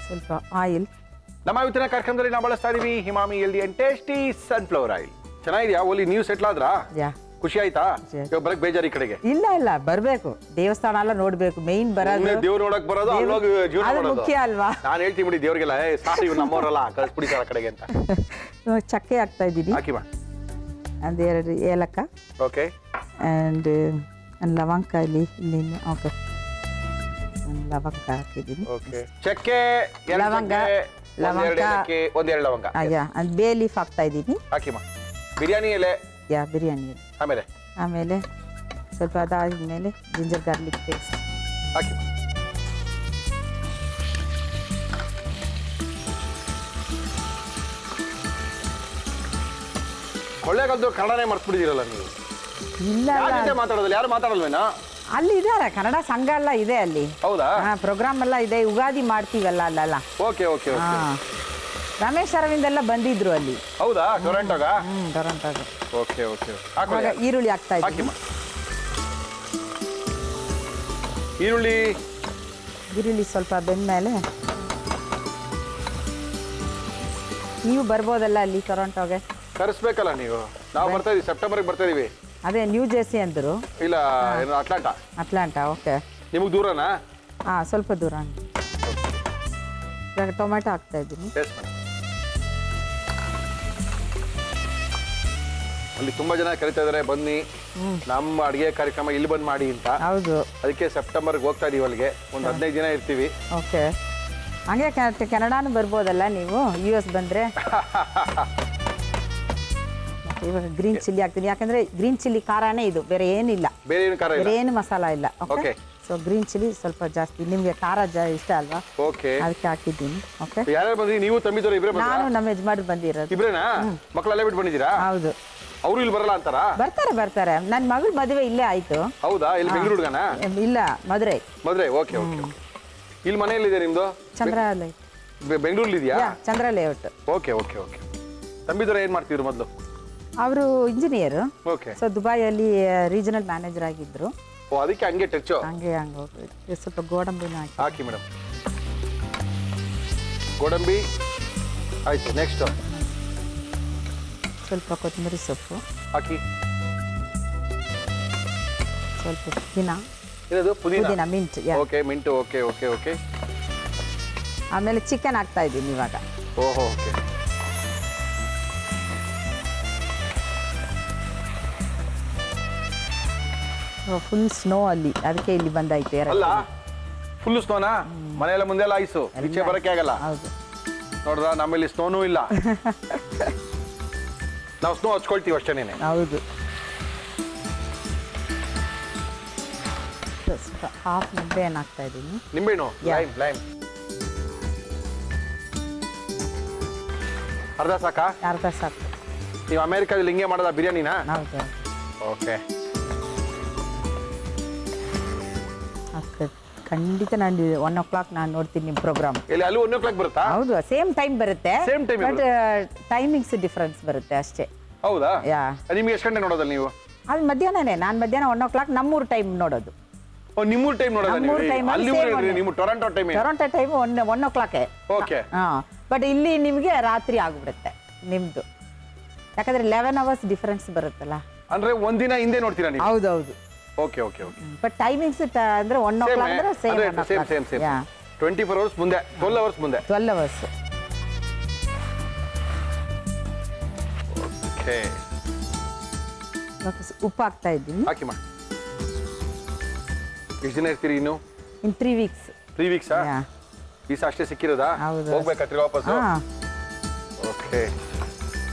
ಸ್ವಲ್ಪ ಆಯಿಲ್. ನಮ್ಮ ಇವತ್ತಿನ ಕಾರ್ಯಕ್ರಮದಲ್ಲಿ ನಾವು ಬಳಸ್ತಾ ಇದೀವಿ Himami healthy and tasty sunflower oil. ಚೆನ್ನಾಗಿದ್ಯಾ? ಓಲಿ ನೀವು ಸೆಟ್ಲ್ ಆದ್ರಾ? ಯಾ. ಖುಷಿ ಆಯ್ತಾ? ಇವಾಗ ಬರಕ್ ಬೇಜಾರು ಈ ಕಡೆಗೆ? ಇಲ್ಲ ಬರ್ಬೇಕು, ದೇವಸ್ಥಾನ ಎಲ್ಲ ನೋಡ್ಬೇಕು. ಮೇನ್ ಬರೋದು ದೇವ್ರು ನೋಡಕ್ ಬರೋದು, ಅಲ್ಲೋಗಿ ಜೀವನ ಅದು ಮಾಡೋದು ಮುಖ್ಯ ಅಲ್ವಾ? ನಾನು ಹೇಳ್ತೀನಿ ಬಿಡಿ ದೇವ್ರಿಗೆಲ್ಲ, ಸಾರಿ ಇವ್ರು ನಮ್ಮವರಲ್ಲ, ಕಳ್ಸ್ಬಿಡಿ ಸರ್ ಆ ಕಡೆಗೆ ಅಂತ. ಇವಾಗ ಚಕ್ಕೆ ಹಾಕ್ತಾ ಇದ್ದೀನಿ. ಹಾಕಿ ಮಾ. ಒಂದೆರಡು ಏಲಕ್ಕ ಓಕೆ, ಆ್ಯಂಡ್ ಲವಂಗ ಇಲ್ಲಿ ಓಕೆ, ಒಂದು ಲವಂಗ ಹಾಕಿದ್ದೀನಿ. ಓಕೆ. ಚಕ್ಕೆ, ಎರಡು ಲವಂಗ, ಚಕ್ಕೆ, ಒಂದೆರಡು ಏಲಕ್ಕಿ, ಒಂದೆರಡು ಲವಂಗ. ಯಾ, ಒಂದು ಬೇ ಲೀಫ್ ಹಾಕ್ತಾ ಇದ್ದೀನಿ. ಹಾಕಿ ಮಾ. ಬಿರಿಯಾನಿ ಎಲೆ. ಯಾ, ಬಿರಿಯಾನಿ. ಆಮೇಲೆ ಸ್ವಲ್ಪ ಅದಾದ್ಮೇಲೆ ಜಿಂಜರ್ ಗಾರ್ಲಿಕ್ ಪೇಸ್ಟ್ ಹಾಕಿ ಮಾ. ಕೊಳ್ಳೇಗಾಲದ್ದು ಕನ್ನಡನೇ ಮರ್ತ್ಬಿಟ್ಟಿದ್ದೀರಲ್ಲ ನೀವು. ಇಲ್ಲ ಯಾರ್ ಜೊತೆ ಮಾತಾಡೋದಿಲ್ಲ? ಯಾರು ಮಾತಾಡಲ್ವೇನಾ? ಅಲ್ಲಿ ಇದಾರೆ, ಕನ್ನಡ ಸಂಘ ಎಲ್ಲ ಇದೆ ಅಲ್ಲಿ. ಹೌದಾ? ಪ್ರೋಗ್ರಾಮ್ ಎಲ್ಲ ಇದೆ, ಯುಗಾದಿ ಮಾಡ್ತೀವಲ್ಲ ಅಲ್ಲೆಲ್ಲ. Okay okay okay. Ramesh Aravind ಎಲ್ಲ ಬಂದಿದ್ರು ಅಲ್ಲಿ. ಹೌದಾ? ಟೊರೆಂಟೋಗ? ಟೊರೊಂಟೋಗ. Okay okay. ಇವಾಗ ಈರುಳ್ಳಿ ಹಾಕ್ತಾ ಹಾಕಿ ಇದ್ದೀನಿ. ಮಾ. ಈರುಳ್ಳಿ. ಈರುಳ್ಳಿ ಸ್ವಲ್ಪ ಬೆಂದ್ಮೇಲೆ ನೀವು ಬರ್ಬೋದಲ್ಲ ಅಲ್ಲಿ ಟೊರೊಂಟೋಗೆ? ಕರೆಸ್ಬೇಕಲ್ಲ ನೀವು. ನಾವು ಬರ್ತಾ ಇದೀವಿ, ಸೆಪ್ಟೆಂಬರ್ಗೆ ಬರ್ತಾ ಇದೀವಿ. ಅದೇ ನ್ಯೂ ಜೆರ್ಸಿ ಅಂದರು. ಇಲ್ಲ, ಏನು ಅಟ್ಲಾಂಟಾ. ಅಟ್ಲಾಂಟಾ. ಓಕೆ. ನಿಮಗೆ ದೂರನಾ? ಸ್ವಲ್ಪ ದೂರ. ಇವಾಗ ಟೊಮೆಟೊ ಹಾಕ್ತಾ ಇದ್ದೀನಿ. Yes madam. ಅಲ್ಲಿ ತುಂಬಾ ಜನ ಕರಿತಾ ಇದಾರೆ, ಬನ್ನಿ ನಮ್ಮ ಅಡುಗೆ ಕಾರ್ಯಕ್ರಮ ಇಲ್ಲಿ ಬಂದು ಮಾಡಿ ಅಂತ. ಹೌದು. ಅದಕ್ಕೆ ಸೆಪ್ಟೆಂಬರ್ಗೆ ಹೋಗ್ತಾ ಇದೀವಿ ಅಲ್ಲಿಗೆ. ಒಂದು 15 ದಿನ ಇರ್ತೀವಿ. ಓಕೆ. ಹಂಗೆ ಕೆನಡಾನು ಬರ್ಬೋದಲ್ಲ ನೀವು, US ಬಂದರೆ. ಇವಾಗ ಗ್ರೀನ್ ಚಿಲ್ಲಿ ಹಾಕ್ತೀನಿ, ಯಾಕಂದ್ರೆ ಗ್ರೀನ್ ಚಿಲ್ಲಿ ಖಾರನೇ ಇದು, ಬೇರೆ ಏನಿಲ್ಲ. ಬೇರೆ ಏನು ಖಾರ ಇಲ್ಲ? ಬೇರೆ ಏನು ಮಸಾಲ ಇಲ್ಲ. ಓಕೆ. ಸೊ ಗ್ರೀನ್ ಚಿಲ್ಲಿ ಸ್ವಲ್ಪ ಜಾಸ್ತಿ, ನಿಮಗೆ ಖಾರ ಇಷ್ಟ ಅಲ್ವಾ? ಓಕೆ. ಅದಕ್ಕೆ ಹಾಕಿದ್ದೀನಿ. ಓಕೆ. ಯಾರ್ಯಾರು ಬಂದ್ರಿ? ನೀವು ತಂಬಿದವರು ಇಬ್ಬರೇ ಬಂದ್ರಾ? ನಾನು ನಮ್ಮ ಯಜಮಾನ್ರು ಬಂದಿರೋದು. ಇಬ್ರೇನಾ? ಮಕ್ಕಳೆಲ್ಲ ಬಿಟ್ಟು ಬಂದಿದ್ದೀರಾ? ಹೌದು. ಅವರು ಇಲ್ಲಿ ಬರಲ್ಲ ಅಂತಾರಾ? ಬರ್ತಾರೆ. ನನ್ನ ಮಗಳ ಮದುವೆ ಇಲ್ಲೇ ಆಯ್ತು. ಹೌದಾ? ಇಲ್ಲಿ ಬೆಂಗಳೂರು ಹುಡುಗನಾ? ಇಲ್ಲ, ಮದುವೆ. Okay okay. ಇಲ್ಲಿ ಮನೆ ಎಲ್ಲಿದೆ ನಿಮ್ದು? ಚಂದ್ರಾಲಯ. ಬೆಂಗಳೂರಲ್ಲಿ ಇದೆಯಾ? Chandra layout. Okay okay okay. ತಂಬಿದರ ಏನ್ ಮಾಡ್ತಿದ್ರು ಮೊದಲು? ಅವರು ಇಂಜಿನಿಯರ್. ಓಕೆ. ಸೊ ದುಬೈಯಲ್ಲಿ ರೀಜನಲ್ ಮ್ಯಾನೇಜರ್ ಆಗಿದ್ರು. ಓ, ಅದಕ್ಕೆ ಹಂಗೆ ಟಚ್. ಹಂಗೆ ಹೋಗ್ಬಿಟ್ಟು ಸ್ವಲ್ಪ ಗೋಡಂಬಿನ ಹಾಕಿ ಮೇಡಮ್. ಗೋಡಂಬಿ ಆಯ್ತು. ನೆಕ್ಸ್ಟ್ ಸ್ವಲ್ಪ ಕೊತ್ತಂಬರಿ ಸೊಪ್ಪು ಹಾಕಿ. ಸ್ವಲ್ಪ ಪುದೀನ. ಏನದು? ಪುದೀನ, mint. Okay, mint. Okay okay okay. ಆಮೇಲೆ ಚಿಕನ್ ಹಾಕ್ತಾ ಇದ್ದೀನಿ ಇವಾಗ. ಓಹೋ, ಓಕೆ. ಫುಲ್ ಸ್ನೋ ಅಲ್ಲಿ, ಅದಕ್ಕೆ ಇಲ್ಲಿ ಬಂದಾಯ್ತು. ಅಲ್ಲ, ಫುಲ್ ಸ್ನೋನಾ? ಮನೆಯಲ್ಲ ಮುಂದೆಲ್ಲ ಐಸು, ಈಚೆ ಬರಕ್ಕೆ ಆಗಲ್ಲ. ಹೌದು. ನೋಡ್ರ, ನಮ್ಮಲ್ಲಿ ಸ್ನೋನೂ ಇಲ್ಲ. ನಾವು ಸ್ನೋ ಹಚ್ಕೊಳ್ತೀವಿ ಅಷ್ಟೇನೇನೆ. ಹೌದು. ಹಾಫ್ ನಿಂಬೆಹಣ್ಣು ಹಾಕ್ತಾ ಇದ್ದೀನಿ. ನಿಂಬೆಹಣ್ಣು? ಲೈಮ್ ಲೈಮ್ ಅರ್ಧ ಸಾಕಾ? ಅರ್ಧ ಸಾಕು. ನೀವು ಅಮೆರಿಕಾದಲ್ಲಿ ಹಿಂಗೆ ಮಾಡೋದ ಬಿರಿಯಾನಿನಾ? ಹೌದು. ಓಕೆ. ಖಂಡಿತ ನಾನು 1 o'clock ನಾನು ನೋಡ್ತೀನಿ ನಿಮ್ಮ ಪ್ರೋಗ್ರಾಮ್. ಇಲ್ಲಿ ಅಲ್ಲಿ 1 o'clock ಬರುತ್ತಾ? ಹೌದು, ಸೇಮ್ ಟೈಮ್ ಬರುತ್ತೆ. Same time but timings difference ಬರುತ್ತೆ ಅಷ್ಟೇ. ಹೌದಾ? ಯಾ. ನಿಮ್ಗೆ ಎಷ್ಟು ಗಂಟೆ ನೋಡೋದಲ್ಲ ನೀವು? ಅದು ಮಧ್ಯಾಹ್ನನೇ. ನಾನು ಮಧ್ಯಾಹ್ನ 1 o'clock ನಮ್ಮೂರು ಟೈಮ್ ನೋಡೋದು. ಓ, ನಿಮ್ಮೂರು ಟೈಮ್ ನೋಡೋದಾ ನೀವು? ನಮ್ಮೂರು time ಅಲ್ಲಿ ಅಲ್ಲಿ same ನಿಮ್ಮ Toronto time. Toronto time 1 o'clock. Okay. But ಇಲ್ಲಿ ನಿಮಗೆ ರಾತ್ರಿ ಆಗ್ಬಿಡುತ್ತೆ ನಿಮ್ದು, ಯಾಕಂದ್ರೆ 11 hours ಡಿಫರೆನ್ಸ್ ಬರುತ್ತಲ್ಲ. ಅಂದ್ರೆ ಒಂದಿನ ಹಿಂದೆ ನೋಡ್ತೀರಾ ನೀವು? ಹೌದೌದು. Okay okay okay. But timings ಅಂದ್ರೆ 1 o'clock ಅಂದ್ರೆ ಸೇಮ್ 24 hours ಮುಂದೆ, 12 hours ಮುಂದೆ. 12 hours. ಓಕೆ. ಉಪ್ಪು ಹಾಕ್ತಾ ಇದ್ದೀನಿ. ಹಾಕಿ ಮಾ. ಎಷ್ಟು ದಿನ ಇರ್ತೀರಿ ಇನ್ನು? ಇನ್ 3 weeks. 3 weeks? ಪೀಸ್ ಅಷ್ಟೇ ಸಿಕ್ಕಿರೋದಾ? ಹೌದು. ಹೋಗ್ಬೇಕಾ ತಿರ್ಗಾ ವಾಪಸ್ಸು? ಹಾ ಓಕೆ.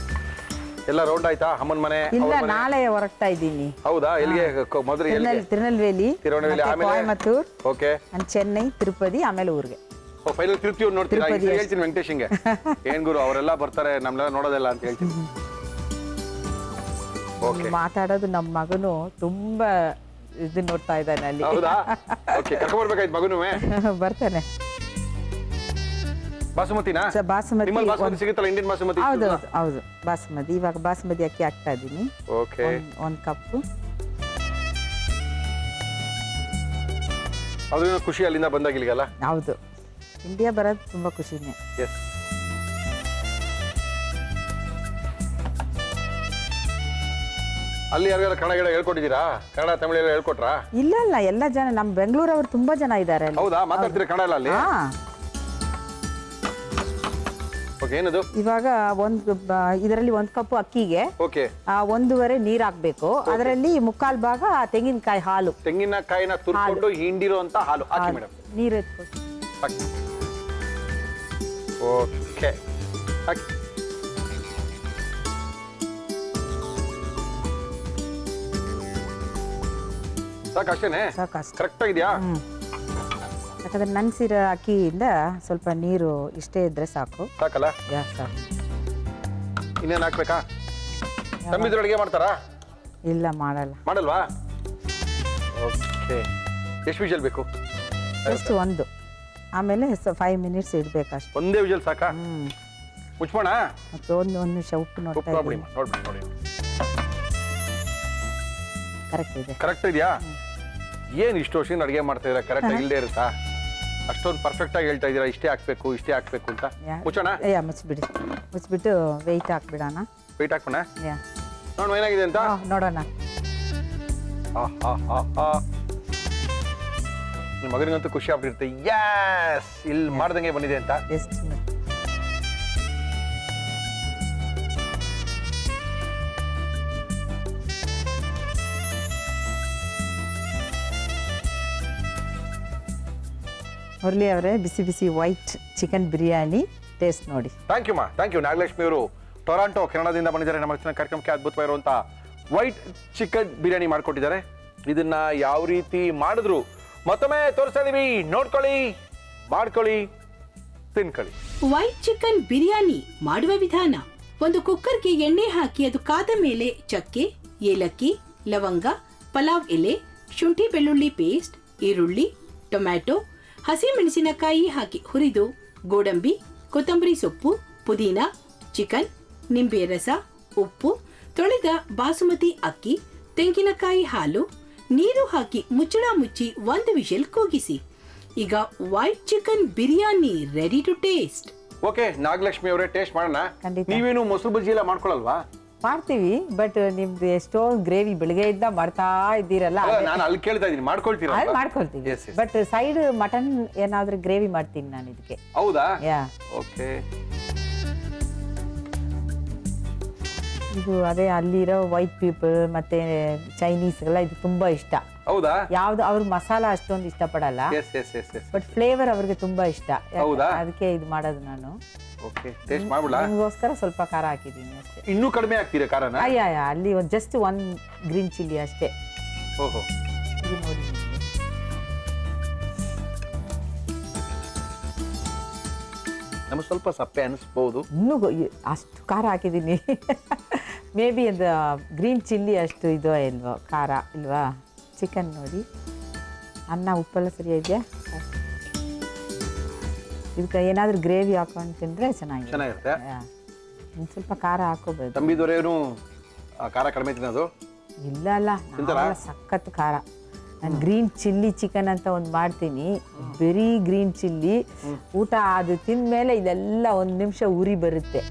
ಎಲ್ಲ ರೌಂಡ್ ಆಯ್ತಾ ಅಮ್ಮನ ಮನೆ ಇಲ್ಲ, ಅವ್ರ ಮನೆ? ನಾಳೆ ಹೊರಡ್ತಾ ಇದ್ದೀನಿ. ಹೌದಾ? ಎಲ್ಲಿಗೆ ಮೊದಲು ಎಲ್ಲಿಗೆ? ತಿರುನಲ್ವೇಲಿ, ತಿರುನಲ್ವೇಲಿ, ಮತ್ತೆ ಆಮೇಲೆ? ಕೊಯಮತ್ತೂರ್, ಓಕೆ. and ಚೆನ್ನೈ, ತಿರುಪತಿ, ಆಮೇಲೆ ಊರಿಗೆ. ಫೈನಲ್ ತಿರುಪ್ತಿ ನೋಡ್ತೀರಾ? ತಿರುಪತಿ ಈಗ ಅಷ್ಟೇ. ಹೇಳ್ತೀನಿ ವೆಂಕಟೇಶಂಗೆ, ಏನ್ ಗುರು ಅವರೆಲ್ಲ ಬರ್ತಾರೆ ನಮ್ನೆಲ್ಲ ನೋಡೋದಿಲ್ಲ ಅಂತ ಹೇಳ್ತೀನಿ. ಓಕೆ. ಮಾತಾಡೋದು ನಮ್ಮ ಮಗನು ತುಂಬಾ ಇದು ನೋಡ್ತಾ ಇದ್ದಾನೆ ಅಲ್ಲಿ. ಹೌದಾ? ಓಕೆ, ಕರ್ಕೊಂಡ್ ಬರ್ಬೇಕಾಯ್ತು ಮಗನುವೆ. ಬರ್ತಾನೆ. ಬಾಸುಮತಿನಾ? ಬಾಸುಮತಿ ನಿಮ್ಮಲ್ಲಿ ಬಾಸುಮತಿ ಸಿಗುತ್ತಲ್ಲ, ಇಂಡಿಯನ್ ಬಾಸುಮತಿ? ಹೌದು ಹೌದು, ಬಾಸುಮತಿ. ಇವಾಗ ಬಾಸುಮತಿ ಅಕ್ಕಿ ಹಾಕ್ತಾ ಇದ್ದೀನಿ. ಓಕೆ. ಒಂದು ಕಪ್ಪು. ಅದ್ರಿಂದ ಖುಷಿ ಅಲ್ಲಿಂದ ಬಂದಾಗ ಇಲ್ಲಿಗಲ್ಲ? ಹೌದು, ಇಂಡಿಯಾ ಬರೋದು ತುಂಬಾ ಖುಷಿನೇ. ಎಸ್. ಅಲ್ಲಿ ಯಾರಿಗಾರ ಕನ್ನಡ ಗಿಡ ಹೇಳ್ಕೊಟ್ಟಿದ್ದೀರಾ? ಕನ್ನಡ ತಮಿಳು ಎಲ್ಲ ಹೇಳ್ಕೊಟ್ರಾ? ಇಲ್ಲ ಇಲ್ಲ, ಎಲ್ಲ ಜನ ನಮ್ಮ ಬೆಂಗಳೂರವ್ರು ತುಂಬಾ ಜನ ಇದ್ದಾರೆ ಅಲ್ಲಿ. ಹೌದಾ? ಮಾತಾಡ್ತೀರಾ ಕನ್ನಡ ಎಲ್ಲ ಅಲ್ಲಿ? ಹಾ, ಓಕೆ. ಏನದು? ಇವಾಗ ಇದರಲ್ಲಿ ಒಂದು ಕಪ್ಪು ಅಕ್ಕಿಗೆ ಓಕೆ. 1.5 ನೀರು ಹಾಕ್ಬೇಕು. ಅದರಲ್ಲಿ 3/4 ಭಾಗ ತೆಂಗಿನಕಾಯಿ ಹಾಲು. ತೆಂಗಿನಕಾಯಿನ ತುರ್ಕೊಂಡು ಹಿಂಡಿರೋ ಅಂತ ಹಾಲು ಹಾಕಿ ಮೇಡಮ್. ನೀರು ಎತ್ಕೊಂಡು ಓಕೆ. ಹಾಕಿ. ಸಾಕು ಅಷ್ಟೇನೆ? ಸಾಕಷ್ಟು. ಕರೆಕ್ಟ್ ಆಗಿದೆಯಾ? ಯಾಕಂದ್ರೆ ನೆನೆಸಿರೋ ಅಕ್ಕಿಯಿಂದ ಸ್ವಲ್ಪ ನೀರು ಇಷ್ಟೇ ಇದ್ರೆ ಸಾಕು. ಸಾಕಲ್ಲ? ಸಾಕು. ಇನ್ನೇನು ಹಾಕ್ಬೇಕಾ? ತಮ್ಮಿದ್ರು ಅಡುಗೆ ಮಾಡ್ತಾರಾ? ಇಲ್ಲ, ಮಾಡಲ್ಲ. ಮಾಡಲ್ವಾ? ಓಕೆ. ಎಷ್ಟು ವಿಜಲ್ ಬೇಕು? ಜಸ್ಟ್ ಒಂದು. ಆಮೇಲೆ 5 ಮಿನಿಟ್ಸ್ ಇಡ್ಬೇಕಷ್ಟೆ. ಒಂದೇ ವಿಜಲ್ ಸಾಕಾ? ಮುಚ್ಬೋಣ? ಮತ್ತೆ ಒಂದು ನಿಮಿಷ ಉಪ್ಪು ನೋಡ್ತಾ ನೋಡಿ ಇದ್ದೀನಿ. ನೋಡಿ. ಕರೆಕ್ಟ್ ಇದೆ. ಕರೆಕ್ಟ್ ಇದೆಯಾ? ಏನು ಇಷ್ಟು ವರ್ಷದಿಂದ ಅಡುಗೆ ಮಾಡ್ತಾ ಇದ್ದೀರಾ? ಕರೆಕ್ಟ್ ಇಲ್ಲದೆ ಇರುತ್ತಾ? ಅಷ್ಟೊಂದು ಪರ್ಫೆಕ್ಟ್ ಆಗಿ ಹೇಳ್ತಾ ಇದ್ದೀರಾ, ಇಷ್ಟೇ ಹಾಕ್ಬೇಕು ಅಂತ. ಮುಚ್ಚೋಣ? ಮುಚ್ಚಿಬಿಡಿ. ಮುಚ್ಚಿಬಿಟ್ಟು ವೆಯ್ಟ್ ಹಾಕ್ಬಿಡೋಣ. ವೆಯ್ಟ್ ಹಾಕೋಣ? ನೋಡು ಏನಾಗಿದೆ ಅಂತ ನೋಡೋಣ. ನಿಮ್ಮ ಮಗನಿಗಂತೂ ಖುಷಿ ಆಗ್ಬಿಟ್ಟಿರುತ್ತೆ, ಯಾಸ್ ಇಲ್ಲಿ ಮಾಡ್ದಂಗೆ ಬಂದಿದೆ ಅಂತ. ಎಷ್ಟು ಮುರಳಿ ಅವರೇ, ಬಿಸಿ ಬಿಸಿ ವೈಟ್ ಚಿಕನ್ ಬಿರಿಯಾನಿ ಟೇಸ್ಟ್ ನೋಡಿ. Thank you ma'am, thank you. Nagalakshmi ಅವರು ಟೊರಾಂಟೋ ಕೆನಡಾದಿಂದ ಬಂದಿದ್ದಾರೆ. ನಮ್ಮ ಹೆಚ್ಚಿನ ಕಾರ್ಯಕ್ರಮಕ್ಕೆ ಅದ್ಭುತವಾಗಿರುವಂಥ ವೈಟ್ ಚಿಕನ್ ಬಿರಿಯಾನಿ ಮಾಡಿಕೊಟ್ಟಿದ್ದಾರೆ. ಇದನ್ನ ಯಾವ ರೀತಿ ಮಾಡಿದ್ರು ಮತ್ತೊಮ್ಮೆ ತೋರಿಸ್ತಾ ಇದೀವಿ, ನೋಡ್ಕೊಳ್ಳಿ, ಮಾಡ್ಕೊಳ್ಳಿ, ತಿನ್ಕೊಳ್ಳಿ. ವೈಟ್ ಚಿಕನ್ ಬಿರಿಯಾನಿ ಮಾಡುವ ವಿಧಾನ: ಒಂದು ಕುಕ್ಕರ್ಗೆ ಎಣ್ಣೆ ಹಾಕಿ ಅದು ಕಾದ ಮೇಲೆ ಚಕ್ಕೆ, ಏಲಕ್ಕಿ, ಲವಂಗ, ಪಲಾವ್ ಎಲೆ, ಶುಂಠಿ ಬೆಳ್ಳುಳ್ಳಿ ಪೇಸ್ಟ್, ಈರುಳ್ಳಿ, ಟೊಮ್ಯಾಟೊ, ಹಸಿಮೆಣಸಿನಕಾಯಿ ಹಾಕಿ ಹುರಿದು ಗೋಡಂಬಿ, ಕೊತ್ತಂಬರಿ ಸೊಪ್ಪು, ಪುದೀನ, ಚಿಕನ್, ನಿಂಬೆ ರಸ, ಉಪ್ಪು, ತೊಳೆದ ಬಾಸುಮತಿ ಅಕ್ಕಿ, ತೆಂಗಿನಕಾಯಿ ಹಾಲು, ನೀರು ಹಾಕಿ ಮುಚ್ಚಳ ಮುಚ್ಚಿ 1 ವಿಷಲ್ ಕೂಗಿಸಿ. ಈಗ white chicken biryani ready to taste. Okay Nagalakshmi ಅವರೇ, ಟೇಸ್ಟ್ ಮಾಡೋಣ. ಖಂಡಿತ. ನೀವೇನು ಮೊಸರು ಬಜ್ಜಿ ಎಲ್ಲ ಮಾಡ್ಕೊಳಲ್ವಾ? ಮಾಡ್ತೀವಿ, ಬಟ್ ನಿಮ್ದು ಎಷ್ಟೋ ಗ್ರೇವಿ ಬೆಳಗ್ಗೆಯಿಂದ ಮಾಡ್ತಾ ಇದ್ದೀರಲ್ಲ, ನಾನು ಅಲ್ಲಿ ಕೇಳ್ತಾ ಇದ್ದೀನಿ, ಮಾಡ್ಕೊಳ್ತೀರಾ? ಅಲ್ಲಿ ಮಾಡ್ಕೊಳ್ತೀವಿ. ಬಟ್ ಸೈಡ್ ಮಟನ್ ಏನಾದ್ರೂ ಗ್ರೇವಿ ಮಾಡ್ತೀನಿ ನಾನು ಇದಕ್ಕೆ. ಹೌದಾ? ಯಾ, ಓಕೆ. ಇದು ಅದೇ ಅಲ್ಲಿರೋ ವೈಟ್ ಪೀಪಲ್ ಮತ್ತೆ ಚೈನೀಸ್ ಎಲ್ಲ ಇದು ತುಂಬಾ ಇಷ್ಟ. ಹೌದಾ? ಯಾವ್ದು ಅವ್ರ ಮಸಾಲ ಅಷ್ಟೊಂದು ಇಷ್ಟಪಡಲ್ಲ, ಬಟ್ ಫ್ಲೇವರ್ ಅವ್ರಿಗೆ ತುಂಬಾ ಇಷ್ಟ. ಹೌದಾ? ಅದಕ್ಕೆ ಇದು ಮಾಡೋದು ನಾನು. ಓಕೆ, ಟೇಸ್ಟ್ ಮಾಡ್ಬಿಡಾ? ನಿಮಗೋಸ್ಕರ ಸ್ವಲ್ಪ ಖಾರ ಹಾಕಿದ್ದೀನಿ ಅಷ್ಟೇ. ಇನ್ನೂ ಕಡಿಮೆ ಹಾಕ್ತೀರಾ ಖಾರನ? ಅಯ್ಯ, ಅಲ್ಲಿ ಜಸ್ಟ್ 1 ಗ್ರೀನ್ ಚಿಲ್ಲಿ ಅಷ್ಟೇ. ಓಹೋ, ಇದು ನೋಡಿ ನಿಮ್ಗೆ. ನಮಗೆ ಸ್ವಲ್ಪ ಸಪ್ಪೆ ಅನಿಸ್ಬೋದು. ಇನ್ನೂ ಅಷ್ಟು ಖಾರ ಹಾಕಿದ್ದೀನಿ. ಮೇ ಬಿ ಅದು ಗ್ರೀನ್ ಚಿಲ್ಲಿ ಅಷ್ಟು ಇದು ಇಲ್ವೋ ಖಾರ ಇಲ್ವಾ? ಚಿಕನ್ ನೋಡಿ, ಅನ್ನ ಉಪ್ಪೆಲ್ಲ ಸರಿ ಇದೆಯಾ? ಇದಕ್ಕೆ ಏನಾದರೂ ಗ್ರೇವಿ ಹಾಕೊಂಡು ತಿಂದರೆ ಚೆನ್ನಾಗಿರುತ್ತೆ. ಇನ್ನು ಸ್ವಲ್ಪ ಖಾರ ಹಾಕೋಬೋದು. ತಂಬಿದವರೇನು ಖಾರ ಕಡಿಮೆ ತಿನ್ನೋದು? ಇಲ್ಲ ಅಲ್ಲ, ನಾವೆಲ್ಲ ಸಖತ್ ಖಾರ. ನಾನು ಗ್ರೀನ್ ಚಿಲ್ಲಿ ಚಿಕನ್ ಅಂತ ಒಂದು ಮಾಡ್ತೀನಿ, ಬರೀ ಗ್ರೀನ್ ಚಿಲ್ಲಿ. ಊಟ ಅದು ತಿಂದಮೇಲೆ ಇದೆಲ್ಲ 1 ನಿಮಿಷ ಉರಿ ಬರುತ್ತೆ.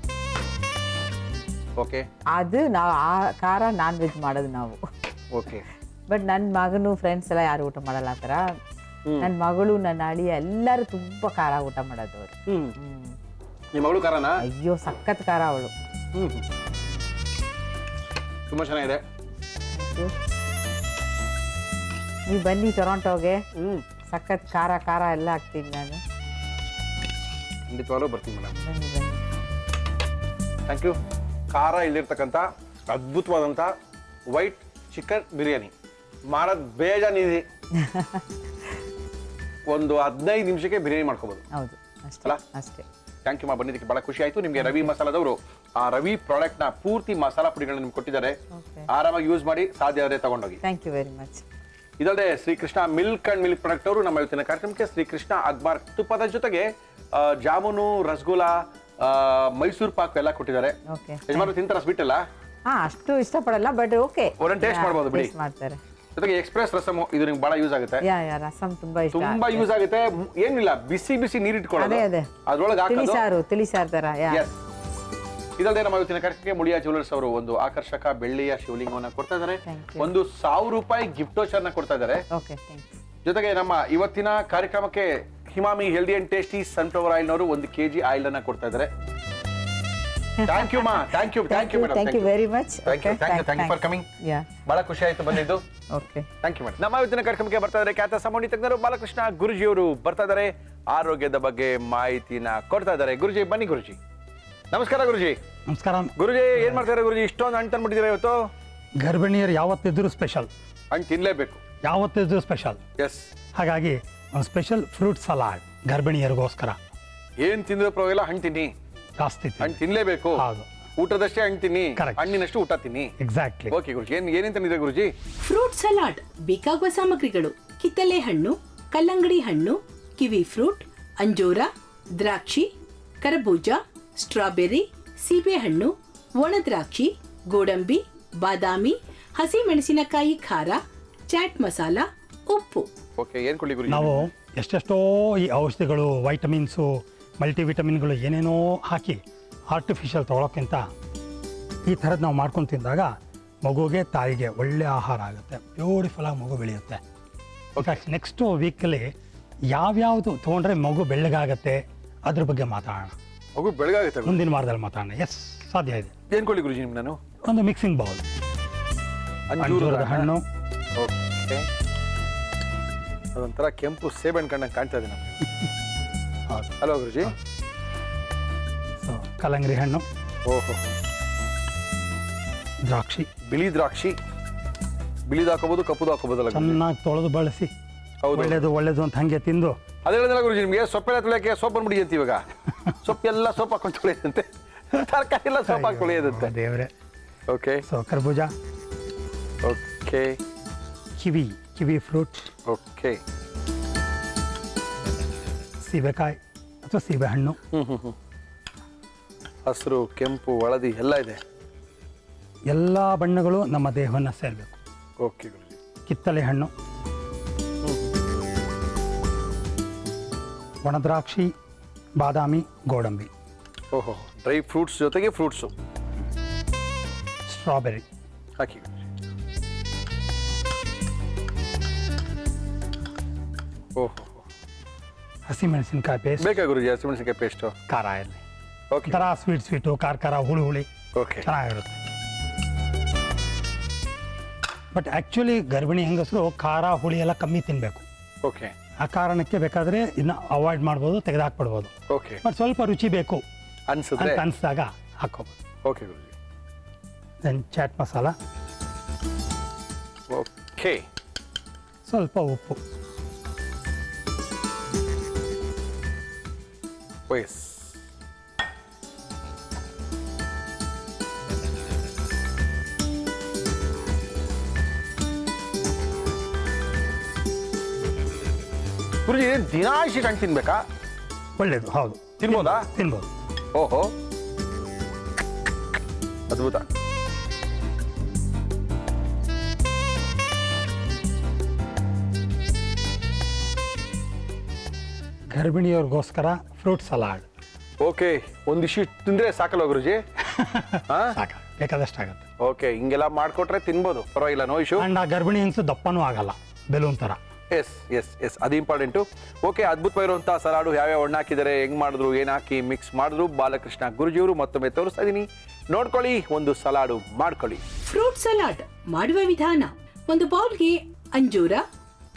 ಓಕೆ, ಅದು ನಾವು ಆ ಖಾರ ನಾನ್ ವೆಜ್ ಮಾಡೋದು ನಾವು. ಓಕೆ. ಬಟ್ ನನ್ನ ಮಗನು ಫ್ರೆಂಡ್ಸ್ ಎಲ್ಲ ಯಾರು ಊಟ ಮಾಡಲ್ಲ ಆ ಥರ. ನನ್ನ ಮಗಳು, ನನ್ನ ಅಳಿಯ ಎಲ್ಲರೂ ತುಂಬ ಖಾರ ಊಟ ಮಾಡೋದು ಅವರು. ನಿಮ್ಮ ಮಗಳು ಖಾರನಾ? ಅಯ್ಯೋ, ಸಖತ್ ಖಾರ ಅವಳು. ತುಂಬಾ ಚೆನ್ನಾಗಿದೆ. ನೀವು ಬನ್ನಿ ಟೊರಾಂಟೋಗೆ, ಸಖತ್ ಖಾರ ಖಾರ ಎಲ್ಲ ಹಾಕ್ತೀನಿ ನಾನು. ಖಂಡಿತವಾಗ್ಲೂ ಬರ್ತೀನಿ ಮೇಡಮ್. ಬನ್ನಿ ಬನ್ನಿ. Thank you. ಖಾರ ಇಲ್ಲಿರ್ತಕ್ಕಂಥ ಅದ್ಭುತವಾದಂಥ ವೈಟ್ ಚಿಕನ್ ಬಿರಿಯಾನಿ ಮಾಡೋದು ಬೇಜಾನಿದೆ. ಒಂದು 15 ನಿಮಿಷಕ್ಕೆ ಬಿರಿಯಾನಿ ಮಾಡ್ಕೋಬೋದು. ಹೌದು ಅಷ್ಟೇ ಅಲ್ಲ? ಅಷ್ಟೇ. ಥ್ಯಾಂಕ್ ಯು ಬಂದಿದ್ದಕ್ಕೆ ಭಾಳ ಖುಷಿ ಆಯಿತು. ನಿಮಗೆ ರವಿ ಮಸಾಲದವರು ಆ ರವಿ ಪ್ರಾಡಕ್ಟ್ನ ಪೂರ್ತಿ ಮಸಾಲಾ ಪುಡಿಗಳನ್ನ ನಿಮ್ಗೆ ಕೊಟ್ಟಿದ್ದಾರೆ. ಓಕೆ, ಆರಾಮಾಗಿ ಯೂಸ್ ಮಾಡಿ, ಸಾಧ್ಯ ಆದರೆ ತಗೊಂಡೋಗಿ. Thank you very much. ಇದಲ್ಲದೆ Srikrishna milk and milk product ಅವರು ನಮ್ಮ ಇವತ್ತಿನ ಕಾರ್ಯಕ್ರಮಕ್ಕೆ ಶ್ರೀಕೃಷ್ಣ ಅಗ್ಮಾರ್ ತುಪ್ಪದ ಜೊತೆಗೆ ಜಾಮೂನು, ರಸಗುಲ್ಲಾ, ಮೈಸೂರು ಪಾಕ್ ಎಲ್ಲ ಕೊಟ್ಟಿದ್ದಾರೆ. ಓಕೆ, ಯಜಮಾನರು ತಿಂತಾರ ಸ್ವೀಟ್ ಎಲ್ಲ? ಅಷ್ಟು ಇಷ್ಟಪಡಲ್ಲ, ಬಟ್ ಓಕೆ, ಒಂದೊಂದು ಟೇಸ್ಟ್ ಮಾಡ್ಬೋದು ಬಿಡಿ. ಮಾಡ್ತಾರೆ. ಜೊತೆಗೆ ಎಕ್ಸ್ಪ್ರೆಸ್ ರಸಮ್, ಇದು ನಿಮ್ಗೆ ಬಹಳ ಯೂಸ್ ಆಗುತ್ತೆ. ಯಾ ರಸಂ ತುಂಬಾ ಇಷ್ಟ. ತುಂಬಾ ಯೂಸ್ ಆಗುತ್ತೆ. ಏನಿಲ್ಲ, ಬಿಸಿ ಬಿಸಿ ನೀರು ಇಟ್ಕೊಳ್ಳೋದು, ಅದೇ ಅದ್ರೊಳಗೆ ತಿಳಿಸಾರು ತರ. Yes. ಇದಲ್ಲದೆ ನಮ್ಮ ಇವತ್ತಿನ ಕಾರ್ಯಕ್ರಮಕ್ಕೆ ಮುಳಿಯಾ ಜ್ಯುವೆಲರ್ಸ್ ಅವರು ಒಂದು ಆಕರ್ಷಕ ಬೆಳ್ಳಿಯ ಶಿವಲಿಂಗವನ್ನ ಕೊಡ್ತಾ ಇದ್ದಾರೆ. ಒಂದು 1000 ರೂಪಾಯಿ ಗಿಫ್ಟ್ ವೋಚರ್ನ ಕೊಡ್ತಾ ಇದ್ದಾರೆ. Okay, thanks. ಜೊತೆಗೆ ನಮ್ಮ ಇವತ್ತಿನ ಕಾರ್ಯಕ್ರಮಕ್ಕೆ Himami healthy and tasty sunflower oil ನವರು 1 kg ಆಯಿಲ್ ಅನ್ನ ಕೊಡ್ತಾ ಇದ್ದಾರೆ. Thank you ma'am, thank you madam. Thank you very much. Thank you for coming. ಬಹಳ ಖುಷಿ ಆಯ್ತು ಬಂದಿದ್ದು. Okay, thank you madam. ನಮ್ಮ ಇವತ್ತಿನ ಕಾರ್ಯಕ್ರಮಕ್ಕೆ ಬರ್ತಾ ಇದ್ದಾರೆ ಖ್ಯಾತ ಸಂಬಂಧಿ ತಜ್ಞರು ಬಾಲಕೃಷ್ಣ ಗುರುಜಿಯವರು ಬರ್ತಾ ಇದ್ದಾರೆ. ಆರೋಗ್ಯದ ಬಗ್ಗೆ ಮಾಹಿತಿನ ಕೊಡ್ತಾ ಇದ್ದಾರೆ. ಗುರುಜಿ ಬನ್ನಿ. ಗುರುಜಿ ನಮಸ್ಕಾರ. ಗುರುಜಿ ನಮಸ್ಕಾರ. ಗುರುಜಿ ಏನ್ ಮಾಡ್ತಾರೆ ಗುರುಜಿ? ಇಷ್ಟೊಂದು ಹಣ್ಣು ತಂದ್ಬಿಟ್ಟಿದ್ದೀರಾ ಇವತ್ತು? ಗರ್ಭಿಣಿಯರು ಯಾವತ್ತಿದ್ರೂ ಸ್ಪೆಷಲ್, ಹಣ್ಣು ತಿನ್ಲೇಬೇಕು. ಯಾವತ್ತಿದ್ರೂ ಸ್ಪೆಷಲ್. ಎಸ್. ಹಾಗಾಗಿ ಒಂದು ಸ್ಪೆಷಲ್ ಫ್ರೂಟ್ ಸಲಾಡ್ ಗರ್ಭಿಣಿಯರಿಗೋಸ್ಕರ. ಏನ್ ತಿಂದ್ರೆ ಪರವಾಗಿಲ್ಲ, ಹಣ್ಣು ತಿನ್ನಿ. ಜಾಸ್ತಿ ಹಣ್ಣು ತಿನ್ಲೇಬೇಕು. ಹೌದು, ಊಟದಷ್ಟೇ ಹಣ್ಣು ತಿನ್ನಿ, Correct. ಹಣ್ಣಿನಷ್ಟು ಊಟ ತಿನ್ನಿ. ಎಕ್ಸಾಕ್ಟ್ಲಿ. ಓಕೆ ಗುರುಜಿ, ಏನೇನ್ ತಂದಿದೆ ಗುರುಜಿ? ಫ್ರೂಟ್ ಸಲಾಡ್ ಬೇಕಾಗುವ ಸಾಮಗ್ರಿಗಳು: ಕಿತ್ತಳೆ ಹಣ್ಣು, ಕಲ್ಲಂಗಡಿ ಹಣ್ಣು, ಕಿವಿ ಫ್ರೂಟ್, ಅಂಜೂರ, ದ್ರಾಕ್ಷಿ, ಕರಬೂಜ, ಸ್ಟ್ರಾಬೆರ್ರಿ, ಸೀಬೆಹಣ್ಣು, ಒಣ ದ್ರಾಕ್ಷಿ, ಗೋಡಂಬಿ, ಬಾದಾಮಿ, ಹಸಿ ಮೆಣಸಿನಕಾಯಿ ಖಾರ, ಚಾಟ್ ಮಸಾಲ, ಉಪ್ಪು. ಓಕೆ, ಏನ್ ಕೊಡ್ಲಿ ಗುರುಜಿ? ನಾವು ಎಷ್ಟೆಷ್ಟೋ ಈ ಔಷಧಿಗಳು, ವೈಟಮಿನ್ಸು, ಮಲ್ಟಿವಿಟಮಿನ್ಗಳು ಏನೇನೋ ಹಾಕಿ ಆರ್ಟಿಫಿಷಿಯಲ್ ತೊಗೊಳೋಕ್ಕಿಂತ ಈ ಥರದ್ದು ನಾವು ಮಾಡ್ಕೊಂಡು ತಿಂದಾಗ ಮಗುಗೆ, ತಾಯಿಗೆ ಒಳ್ಳೆ ಆಹಾರ ಆಗುತ್ತೆ. ಬ್ಯೂಟಿಫುಲ್ ಆಗಿ ಮಗು ಬೆಳೆಯುತ್ತೆ. ಇನ್ಫ್ಯಾಕ್ಟ್ ನೆಕ್ಸ್ಟ್ ವೀಕಲ್ಲಿ ಯಾವ್ಯಾವುದು ತೊಗೊಂಡ್ರೆ ಮಗು ಬೆಳ್ಳಗಾಗತ್ತೆ ಅದ್ರ ಬಗ್ಗೆ ಮಾತಾಡೋಣ. ಮಗು ಬೆಳಗಾಗುತ್ತೆ. ಮುಂದಿನ ವಾರದಲ್ಲಿ ಮಾತಾಡೋಣ. ಎಸ್, ಸಾಧ್ಯ ಇದೆ. ಏನ್ ಕೊಡ್ಲಿ ಗುರುಜಿ ನಿಮ್ಗೆ ನಾನು? ಒಂದು ಮಿಕ್ಸಿಂಗ್ ಬೌಲ್, ಅಂಜೂರದ ಹಣ್ಣು, ಓಕೆ, ಅದೊಂಥರ ಕೆಂಪು ಸೇಬೆಹಣ್ಣು ಕಂಡಂಗೆ ಕಾಣ್ತಾ ಇದೆ ನಮಗೆ. ಹೌದು. ಹಲೋ ಗುರುಜಿ. ಸೊ ಕಲ್ಲಂಗಡಿ ಹಣ್ಣು, ಓಹೋ, ದ್ರಾಕ್ಷಿ, ಬಿಳಿ ದ್ರಾಕ್ಷಿ. ಬಿಳಿದು ಹಾಕೋಬಹುದು, ಕಪ್ಪುದು ಹಾಕೋಬೋದಲ್ಲ ಗುರೂಜಿ? ಚೆನ್ನಾಗಿ ತೊಳೆದು ಬಳಸಿ, ಹೌದು. ಒಳ್ಳೇದು ಅಂತ ಹಂಗೆ ತಿಂದು. ಅದೇ ಹೇಳಿದ್ನಲ್ಲ ಗುರುಜಿ ನಿಮಗೆ, ಸೊಪ್ಪೆಲ್ಲ ತೊಳೆಯಕ್ಕೆ ಸೋಪ್ ಬಂದ್ಬಿಡಿಯಂತೆ ಇವಾಗ. ಸೊಪ್ಪೆಲ್ಲ ಸೋಪ್ ಹಾಕೊಂಡು ತೊಳೆಯದಂತೆ, ತರಕಾರಿ ಎಲ್ಲ ಸೋಪ್ ಹಾಕಿ ತೊಳೆಯೋದಂತೆ. ದೇವರೇ. ಓಕೆ, ಸೊ ಕರ್ಬೂಜ, ಓಕೆ, ಕಿವಿ ಫ್ರೂಟ್, ಓಕೆ, ಸೀಬೆಕಾಯಿ ಅಥವಾ ಸೀಬೆಹಣ್ಣು, ಹಸಿರು, ಕೆಂಪು, ಹಳದಿ ಎಲ್ಲ ಇದೆ. ಎಲ್ಲ ಬಣ್ಣಗಳು ನಮ್ಮ ದೇಹವನ್ನು ಸೇರಬೇಕು. ಓಕೆ ಗುರುಜಿ. ಕಿತ್ತಳೆ ಹಣ್ಣು, ಒಣದ್ರಾಕ್ಷಿ, ಬಾದಾಮಿ, ಗೋಡಂಬಿ, ಓಹೋ, ಡ್ರೈ ಫ್ರೂಟ್ಸ್ ಜೊತೆಗೆ ಫ್ರೂಟ್ಸು ಸ್ಟ್ರಾಬೆರಿ ಹಾಕಿ ಗುರೂಜಿ. ಓಹೋ, ಹಸಿಮೆಣಸಿನಕಾಯಿ ಪೇಸ್ಟ್. ಬೇಕಾ ಗುರುಜಿ ಹಸಿಮೆಣಸಿನಕಾಯಿ ಪೇಸ್ಟು? ಖಾರ ಇರಲಿ. ಓಕೆ, ಒಂಥರ ಸ್ವೀಟು, ಖಾರ, ಹುಳಿ ಓಕೆ, ಚೆನ್ನಾಗಿರುತ್ತೆ. ಬಟ್ ಆ್ಯಕ್ಚುಲಿ ಗರ್ಭಿಣಿ ಹೆಂಗಸರು ಖಾರ ಹುಳಿ ಎಲ್ಲ ಕಮ್ಮಿ ತಿನ್ನಬೇಕು. ಓಕೆ, ಆ ಕಾರಣಕ್ಕೆ ಬೇಕಾದರೆ ಇನ್ನು ಅವಾಯ್ಡ್ ಮಾಡ್ಬೋದು, ತೆಗೆದುಹಾಕ್ಬಿಡ್ಬೋದು. ಓಕೆ, ಬಟ್ ಸ್ವಲ್ಪ ರುಚಿ ಬೇಕು ಅನ್ಸಿದ್ರೆ ಅಂತ ಅನಿಸಿದಾಗ ಹಾಕೋಬೋದು. ಓಕೆ ಗುರುಜಿ. ದೆನ್ ಚಾಟ್ ಮಸಾಲ, ಓಕೆ, ಸ್ವಲ್ಪ ಉಪ್ಪು, ವಯಸ್, ಗುರುಜಿ ಏನು ದಿನಾ ಇಷ್ಟು ಹಣ್ಣು ತಿನ್ಬೇಕಾ? ಒಳ್ಳೆಯದು. ಹೌದು, ತಿನ್ಬೋದಾ? ತಿನ್ಬೋದು. ಓಹೋ, ಅದ್ಭುತ. ಗರ್ಭಿಣಿಯವ್ರಿಗೋಸ್ಕರ ಫ್ರೂಟ್ ಸಲಾಡ್. ಓಕೆ, ಒಂದಿಷ್ಟು ತಿಂದ್ರೆ ಸಾಕಲ್ಲ ಗುರುಜಿ? ಸಾಕ, ಬೇಕಾದಷ್ಟು ಆಗುತ್ತೆ. ಓಕೆ, ಹಿಂಗೆಲ್ಲ ಮಾಡ್ಕೊಟ್ರೆ ತಿನ್ಬೋದು, ಪರವಾಗಿಲ್ಲ, ನೋ ಇಶ್ಯೂ. ಆ್ಯಂಡ್ ಆ ಗರ್ಭಿಣಿ ಹೆಂಗಸು ದಪ್ಪನೂ ಆಗಲ್ಲ, ಬೆಲೂನ್ ಥರ. ಎಸ್ ಎಸ್ ಎಸ್, ಅದು ಇಂಪಾರ್ಟೆಂಟು. ಓಕೆ, ಅದ್ಭುತವಾಗಿರುವಂಥ ಸಲಾಡು ಯಾವ್ಯಾವ ಹಣ್ಣು ಹಾಕಿದ್ದಾರೆ, ಹೆಂಗೆ ಮಾಡಿದ್ರು, ಏನು ಹಾಕಿ ಮಿಕ್ಸ್ ಮಾಡಿದ್ರು, ಬಾಲಕೃಷ್ಣ ಗುರುಜಿಯವರು ಮತ್ತೊಮ್ಮೆ ತೋರಿಸ್ತಾ ಇದ್ದೀನಿ. ನೋಡ್ಕೊಳ್ಳಿ, ಒಂದು ಸಲಾಡು ಮಾಡ್ಕೊಳ್ಳಿ. ಫ್ರೂಟ್ ಸಲಾಡ್ ಮಾಡುವ ವಿಧಾನ: ಒಂದು ಬೌಲ್ಗೆ ಅಂಜೂರ,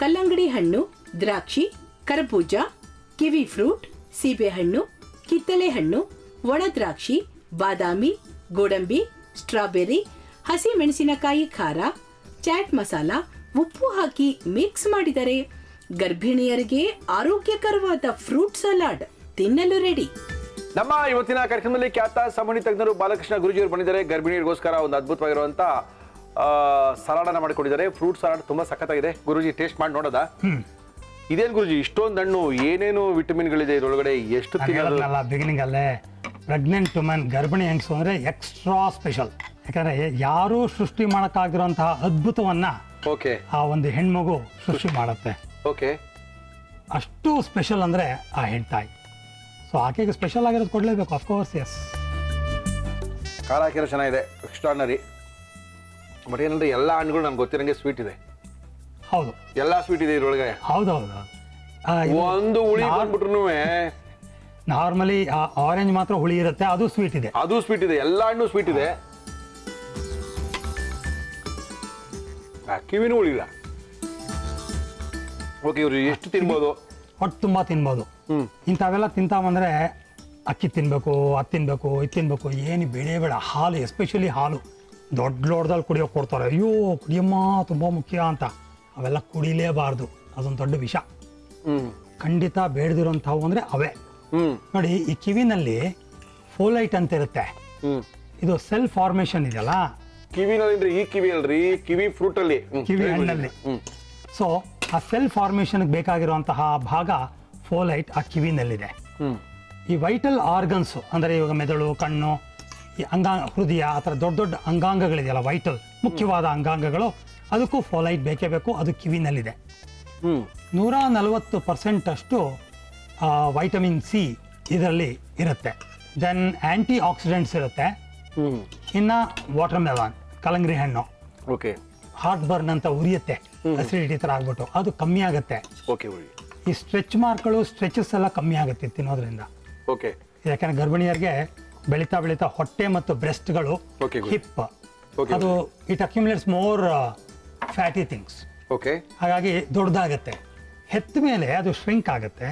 ಕಲ್ಲಂಗಡಿ ಹಣ್ಣು, ದ್ರಾಕ್ಷಿ, ಕರಬೂಜ, ಕಿವಿ ಫ್ರೂಟ್, ಸೀಬೆಹಣ್ಣು, ಕಿತ್ತಳೆ ಹಣ್ಣು, ಒಣ ದ್ರಾಕ್ಷಿ, ಬಾದಾಮಿ, ಗೋಡಂಬಿ, ಸ್ಟ್ರಾಬೆರಿ, ಹಸಿ ಮೆಣಸಿನಕಾಯಿ ಖಾರ, ಚಾಟ್ ಮಸಾಲ, ಉಪ್ಪು ಹಾಕಿ ಮಿಕ್ಸ್ ಮಾಡಿದರೆ ಗರ್ಭಿಣಿಯರಿಗೆ ಆರೋಗ್ಯಕರವಾದ ಫ್ರೂಟ್ ಸಲಾಡ್ ತಿನ್ನಲು ರೆಡಿ. ನಮ್ಮ ಇವತ್ತಿನ ಕಾರ್ಯಕ್ರಮದಲ್ಲಿ ಖ್ಯಾತ ಸಂವಹನಿ ತಜ್ಞರು ಬಾಲಕೃಷ್ಣ ಗುರೂಜಿಯವರು ಬಂದಿದ್ದಾರೆ. ಗರ್ಭಿಣಿಯರಿಗೋಸ್ಕರ ಒಂದು ಅದ್ಭುತವಾಗಿರುವಂತ ಸಲಾಡ್ ಅನ್ನ ಮಾಡಿಕೊಂಡಿದ್ದಾರೆ. ಫ್ರೂಟ್ ಸಲಾಡ್ ತುಂಬಾ ಸಖತ್ತಾಗಿದೆ. ಗುರೂಜಿ ಟೇಸ್ಟ್ ಮಾಡಿ ನೋಡೋದಾ? ಇದೇನು ಗುರೂಜಿ ಇಷ್ಟೊಂದು ಹಣ್ಣು, ಏನೇನು ವಿಟಮಿನ್ಗಳಿದೆ ಇದರೊಳಗಡೆ, ಎಷ್ಟು ತಿನ್ನೋದು? ಬಿಗಿನಿಂಗ್ ಅಲ್ಲೇ ಪ್ರೆಗ್ನೆಂಟ್ ವುಮೆನ್, ಗರ್ಭಿಣಿ ಹೆಂಗಸು ಅಂದ್ರೆ ಎಕ್ಸ್ಟ್ರಾ ಸ್ಪೆಷಲ್. ಯಾಕಂದ್ರೆ ಯಾರೂ ಸೃಷ್ಟಿ ಮಾಡಕ್ಕಾಗಿರುವಂತಹ ಅದ್ಭುತವನ್ನ ಓಕೆ ಆ ಒಂದು ಹೆಣ್ಮಗು ಸೃಷ್ಟಿ ಮಾಡುತ್ತೆ. ಓಕೆ, ಅಷ್ಟು ಸ್ಪೆಷಲ್ ಅಂದ್ರೆ ಆ ಹೆಣ್ತಾಯಿ. ಸೊ ಆಕೆಗೆ ಸ್ಪೆಷಲ್ ಆಗಿರೋದು ಕೊಡ್ಲೇಬೇಕು, ಅಫ್ಕೋರ್ಸ್. ಎಸ್, ಖಾರ ಹಾಕಿರೋ ಚೆನ್ನಾಗಿದೆ, ಎಕ್ಸ್ಟ್ರಾನರಿ. ಬಟ್ ಏನಂದ್ರೆ ಎಲ್ಲ ಹಣ್ಣುಗಳು ನಮ್ಗೆ ಗೊತ್ತಿರಂಗೆ ಸ್ವೀಟ್ ಇದೆ. ಹೌದು, ಎಲ್ಲ ಸ್ವೀಟ್ ಇದೆ ಇದ್ರೊಳಗೆ. ಹೌದೌದು. ಒಂದು ಹುಳಿ ಬಂದ್ಬಿಟ್ರು ನಾರ್ಮಲಿ ಆರೆಂಜ್ ಮಾತ್ರ ಹುಳಿ ಇರುತ್ತೆ, ಅದು ಸ್ವೀಟ್ ಇದೆ. ಅದು ಸ್ವೀಟ್ ಇದೆ, ಎಲ್ಲ ಹಣ್ಣು ಸ್ವೀಟ್ ಇದೆ. ಕಿವಿನೂ ಹುಳಿಲ್ಲ. ಓಕೆ, ಇವ್ರು ಎಷ್ಟು ತಿನ್ಬೋದು? ಹೊಟ್ಟು ತುಂಬಾ ತಿನ್ಬೋದು. ಇಂಥವೆಲ್ಲ ತಿಂತಾ ಬಂದ್ರೆ ಅಕ್ಕಿ ತಿನ್ಬೇಕು, ಅದು ತಿನ್ಬೇಕು, ಇದು ತಿನ್ಬೇಕು, ಏನು ಬೇಡ. ಹಾಲು, ಎಸ್ಪೆಷಲಿ ಹಾಲು ದೊಡ್ಡ ಲೋಟದಲ್ಲಿ ಕುಡಿಯೋಕೆ ಕೊಡ್ತಾರೆ. ಅಯ್ಯೋ ಕುಡಿಯಮ್ಮ, ತುಂಬ ಮುಖ್ಯ ಅಂತ. ಅವೆಲ್ಲ ಕುಡಿಲೇಬಾರ್ದು, ಅದೊಂದು ದೊಡ್ಡ ವಿಷ. ಖಂಡಿತ ಬೇಡದಿರೋಂಥವು ಅಂದ್ರೆ ಅವೇ. ನೋಡಿ, ಈ ಕಿವಿನಲ್ಲಿ ಫೋಲೈಟ್ ಅಂತ ಇರುತ್ತೆ. ಇದು ಸೆಲ್ ಫಾರ್ಮೇಶನ್ ಇದೆಯಲ್ಲ, ಕಿವಿನಲ್ಲಿ, ಈ ಕಿವಿ ಅಲ್ರಿ, ಕಿವಿ ಫ್ರೂಟ್ ಅಲ್ಲಿ, ಕಿವಿ ಹಣ್ಣಲ್ಲಿ. ಸೊ ಆ ಸೆಲ್ ಫಾರ್ಮೇಶನ್ ಬೇಕಾಗಿರುವಂತಹ ಭಾಗ ಫೋಲೈಟ್ ಆ ಕಿವಿನಲ್ಲಿದೆ. ಈ ವೈಟಲ್ ಆರ್ಗನ್ಸ್ ಅಂದ್ರೆ ಇವಾಗ ಮೆದುಳು, ಕಣ್ಣು, ಈ ಹೃದಯ, ಆ ಥರ ದೊಡ್ಡ ದೊಡ್ಡ ಅಂಗಾಂಗಗಳಿದೆಯಲ್ಲ, ವೈಟಲ್ ಮುಖ್ಯವಾದ ಅಂಗಾಂಗಗಳು, ಅದಕ್ಕೂ ಫೋಲೈಟ್ ಬೇಕೇ ಬೇಕು. ಅದು ಕಿವಿನಲ್ಲಿದೆ. 140% ಅಷ್ಟು ವೈಟಮಿನ್ ಸಿ ಇದರಲ್ಲಿ ಇರುತ್ತೆ. ದೆನ್ ಆಂಟಿ ಆಕ್ಸಿಡೆಂಟ್ಸ್ ಇರುತ್ತೆ. ಇನ್ನು ವಾಟರ್ ಮೆಲಾನ್, ಕಲಂಗಡಿ ಹಣ್ಣು, ಓಕೆ, ಹಾರ್ಟ್ ಬರ್ನ್ ಅಂತ ಉರಿಯುತ್ತೆ, ಅಸಿಡಿಟಿ ಥರ ಆಗ್ಬಿಟ್ಟು, ಅದು ಕಮ್ಮಿ ಆಗುತ್ತೆ. ಓಕೆ, ಈ ಸ್ಟ್ರೆಚ್ ಮಾರ್ಕ್ಗಳು, ಸ್ಟ್ರೆಚಸ್ ಎಲ್ಲ ಕಮ್ಮಿ ಆಗುತ್ತೆ ತಿನ್ನೋದ್ರಿಂದ. ಓಕೆ, ಯಾಕಂದ್ರೆ ಗರ್ಭಿಣಿಯರಿಗೆ ಬೆಳೀತಾ ಬೆಳೀತಾ ಹೊಟ್ಟೆ ಮತ್ತು ಬ್ರೆಸ್ಟ್ಗಳು, ಹಿಪ್, ಅದು it accumulates more fatty things. Okay, ಹಾಗಾಗಿ ದೊಡ್ಡದಾಗತ್ತೆ. ಹೆತ್ತ ಮೇಲೆ ಅದು ಶ್ರಿಂಕ್ ಆಗುತ್ತೆ,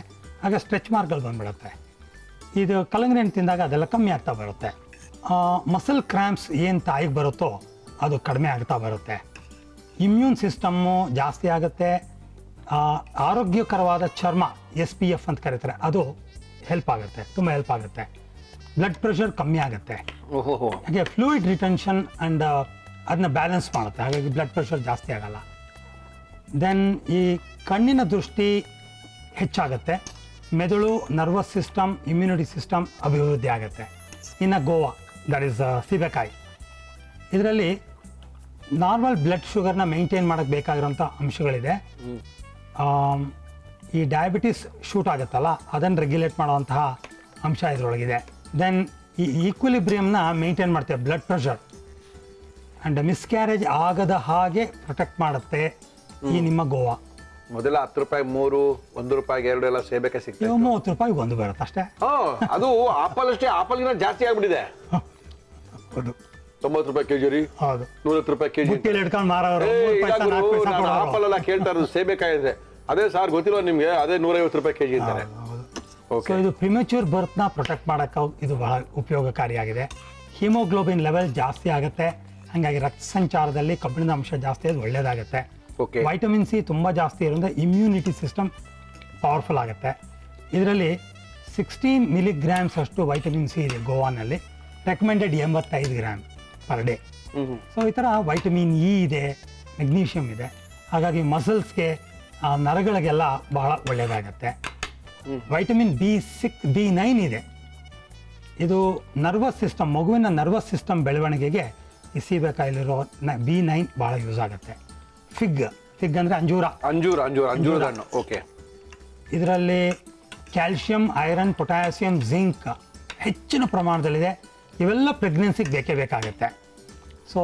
ಆಗ ಸ್ಟ್ರೆಚ್ ಮಾರ್ಕ್ಗಳು ಬಂದ್ಬಿಡುತ್ತೆ. ಇದು ಕಲಂಗಡಿ ಹಣ್ಣು ತಿಂದಾಗ ಅದೆಲ್ಲ ಕಮ್ಮಿ ಆಗ್ತಾ ಬರುತ್ತೆ. ಮಸಲ್ ಕ್ರ್ಯಾಂಪ್ಸ್ ಏನು ತಾಯಿಗೆ ಬರುತ್ತೋ ಅದು ಕಡಿಮೆ ಆಗ್ತಾ ಬರುತ್ತೆ. ಇಮ್ಯೂನ್ ಸಿಸ್ಟಮ್ಮು ಜಾಸ್ತಿ ಆಗುತ್ತೆ. ಆರೋಗ್ಯಕರವಾದ ಚರ್ಮ, SPF ಅಂತ ಕರೀತಾರೆ, ಅದು ಹೆಲ್ಪ್ ಆಗುತ್ತೆ, ತುಂಬ ಹೆಲ್ಪ್ ಆಗುತ್ತೆ. ಬ್ಲಡ್ ಪ್ರೆಷರ್ ಕಮ್ಮಿ ಆಗುತ್ತೆ. ಹಾಗೆ ಫ್ಲೂಯಿಡ್ ರಿಟೆನ್ಷನ್ ಆ್ಯಂಡ್ ಅದನ್ನ ಬ್ಯಾಲೆನ್ಸ್ ಮಾಡುತ್ತೆ, ಹಾಗಾಗಿ ಬ್ಲಡ್ ಪ್ರೆಷರ್ ಜಾಸ್ತಿ ಆಗಲ್ಲ. ದೆನ್ ಈ ಕಣ್ಣಿನ ದೃಷ್ಟಿ ಹೆಚ್ಚಾಗುತ್ತೆ. ಮೆದುಳು, ನರ್ವಸ್ ಸಿಸ್ಟಮ್, ಇಮ್ಯುನಿಟಿ ಸಿಸ್ಟಮ್ ಅಭಿವೃದ್ಧಿ ಆಗುತ್ತೆ. ಇನ್ನು ಗೋವಾ, ದಟ್ ಈಸ್ ಸೀಬೆಕಾಯಿ. ಇದರಲ್ಲಿ ನಾರ್ಮಲ್ ಬ್ಲಡ್ ಶುಗರ್ನ ಮೇಂಟೈನ್ ಮಾಡೋಕ್ಕೆ ಬೇಕಾಗಿರೋಂಥ ಅಂಶಗಳಿದೆ. ಈ ಡಯಾಬಿಟಿಸ್ ಶೂಟ್ ಆಗುತ್ತಲ್ಲ, ಅದನ್ನು ರೆಗ್ಯುಲೇಟ್ ಮಾಡುವಂತಹ ಅಂಶ ಇದರೊಳಗಿದೆ. ದೆನ್ ಈ ಈಕ್ವಿಲಿಬ್ರಿಯಮ್ನ ಮೇಂಟೈನ್ ಮಾಡ್ತೇವೆ, ಬ್ಲಡ್ ಪ್ರೆಷರ್ ಆ್ಯಂಡ್ ಮಿಸ್ಕ್ಯಾರೇಜ್ ಆಗದ ಹಾಗೆ ಪ್ರೊಟೆಕ್ಟ್ ಮಾಡುತ್ತೆ ಈ ನಿಮ್ಮ ಗೋವಾ. ಮೊದಲ 10 ರೂಪಾಯಿ 3, 1 ರೂಪಾಯಿಗೆ 2 ಎಲ್ಲ ಸೇಬೇಕಾಗಿ ಸಿಗ್ತದೆ. 30 ರೂಪಾಯಿಗೆ ಒಂದು ಬರುತ್ತೆ ಅಷ್ಟೇ. ಅದು ಆಪಲ್ ಅಷ್ಟೇ, ಆಪಲ್ಗಿನ ಜಾಸ್ತಿ ಆಗ್ಬಿಟ್ಟಿದೆ. ಹೌದು, 90 ರೂಪಾಯಿ ಕೆಜಿ ರೀ. ಹೌದು, 110 ರೂಪಾಯಿ ಕೆಜಿ. ಬುಟ್ಟಿಯಲ್ಲಿ ಇಟ್ಕೊಂಡು ಮಾರೋರು ಆಪಲ್ ಎಲ್ಲ ಕೇಳ್ತಾ ಇರೋದು ಸೇಬೇಕಾಯಿ ಇದೆ. ಅದೇ ಸಾರ್ ಗೊತ್ತಿಲ್ಲ ನಿಮ್ಗೆ, ಅದೇ 150 ರೂಪಾಯಿ ಕೆಜಿ ಇದ್ದಾರೆ. ಸೊ ಇದು ಪ್ರಿಮೆಚ್ಯೂರ್ ಬರ್ತ್ನ ಪ್ರೊಟೆಕ್ಟ್ ಮಾಡೋಕ್ಕೆ ಇದು ಬಹಳ ಉಪಯೋಗಕಾರಿಯಾಗಿದೆ. ಹಿಮೋಗ್ಲೋಬಿನ್ ಲೆವೆಲ್ ಜಾಸ್ತಿ ಆಗುತ್ತೆ, ಹಾಗಾಗಿ ರಕ್ತ ಸಂಚಾರದಲ್ಲಿ ಕಬ್ಬಿಣದ ಅಂಶ ಜಾಸ್ತಿ, ಅದು ಒಳ್ಳೆಯದಾಗುತ್ತೆ. ವೈಟಮಿನ್ ಸಿ ತುಂಬ ಜಾಸ್ತಿ ಇರೋದ್ರಿಂದ ಇಮ್ಯುನಿಟಿ ಸಿಸ್ಟಮ್ ಪವರ್ಫುಲ್ ಆಗುತ್ತೆ. ಇದರಲ್ಲಿ 16 ಮಿಲಿಗ್ರಾಮ್ಸ್ ಅಷ್ಟು ವೈಟಮಿನ್ ಸಿ ಇದೆ ಗೋವಾನಲ್ಲಿ. Recommended 85 gram per day. So ಈ ಥರ ವೈಟಮಿನ್ ಇ ಇದೆ, ಮೆಗ್ನೀಷಿಯಮ್ ಇದೆ, ಹಾಗಾಗಿ ಮಸಲ್ಸ್ಗೆ, ನರಗಳಿಗೆಲ್ಲ ಬಹಳ ಒಳ್ಳೆಯದಾಗತ್ತೆ. ವೈಟಮಿನ್ B9 ಇದೆ. ಇದು ನರ್ವಸ್ ಸಿಸ್ಟಮ್, ಮಗುವಿನ ನರ್ವಸ್ ಸಿಸ್ಟಮ್ ಬೆಳವಣಿಗೆಗೆ ಈ ಸೀಬೆಕಾಯಿಲಿರೋ B9 ಭಾಳ ಯೂಸ್ ಆಗುತ್ತೆ. ಫಿಗ್ ಅಂದರೆ ಅಂಜೂರ ಹಣ್ಣು. ಓಕೆ, ಇದರಲ್ಲಿ ಕ್ಯಾಲ್ಶಿಯಂ, ಐರನ್, ಪೊಟ್ಯಾಸಿಯಂ, ಜಿಂಕ್ ಹೆಚ್ಚಿನ ಪ್ರಮಾಣದಲ್ಲಿದೆ. ಇವೆಲ್ಲ ಪ್ರೆಗ್ನೆನ್ಸಿಗೆ ಬೇಕೇ ಬೇಕಾಗುತ್ತೆ. ಸೊ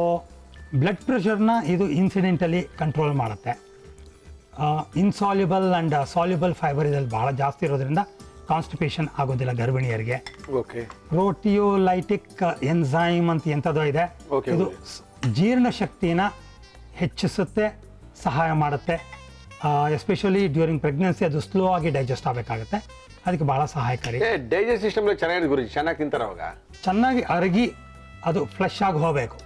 ಬ್ಲಡ್ ಪ್ರೆಷರ್ನ ಇದು ಇನ್ಸಿಡೆಂಟಲಿ ಕಂಟ್ರೋಲ್ ಮಾಡುತ್ತೆ. ಇನ್ಸಾಲ್ಯುಬಲ್ ಆ್ಯಂಡ್ ಸಾಲ್ಯುಬಲ್ ಫೈಬರ್ ಇದರಲ್ಲಿ ಭಾಳ ಜಾಸ್ತಿ ಇರೋದ್ರಿಂದ ಕಾನ್ಸ್ಟಿಪೇಷನ್ ಆಗೋದಿಲ್ಲ ಗರ್ಭಿಣಿಯರಿಗೆ. ಪ್ರೋಟಿಯೋಲೈಟಿಕ್ ಎನ್ಸೈಮ್ ಅಂತ ಎಂಥದೋ ಇದೆ, ಇದು ಜೀರ್ಣಶಕ್ತಿನ ಹೆಚ್ಚಿಸುತ್ತೆ, ಸಹಾಯ ಮಾಡುತ್ತೆ. ಎಸ್ಪೆಷಲಿ ಡ್ಯೂರಿಂಗ್ ಪ್ರೆಗ್ನೆನ್ಸಿ ಅದು ಸ್ಲೋ ಆಗಿ ಡೈಜೆಸ್ಟ್ ಆಗಬೇಕಾಗುತ್ತೆ. ಅದಕ್ಕೆ ಭಾಳ ಸಹಾಯಕಾರಿ. ಡೈಜೆಸ್ಟ್ ಸಿಸ್ಟಮ್ ಚೆನ್ನಾಗಿದೆ ಗುರುಜಿ, ಚೆನ್ನಾಗಿ ತಿಂತಾರೆ ಅವಾಗ. ಚೆನ್ನಾಗಿ ಅರಗಿ ಅದು ಫ್ಲೆಶ್ ಆಗಿ ಹೋಗಬೇಕು,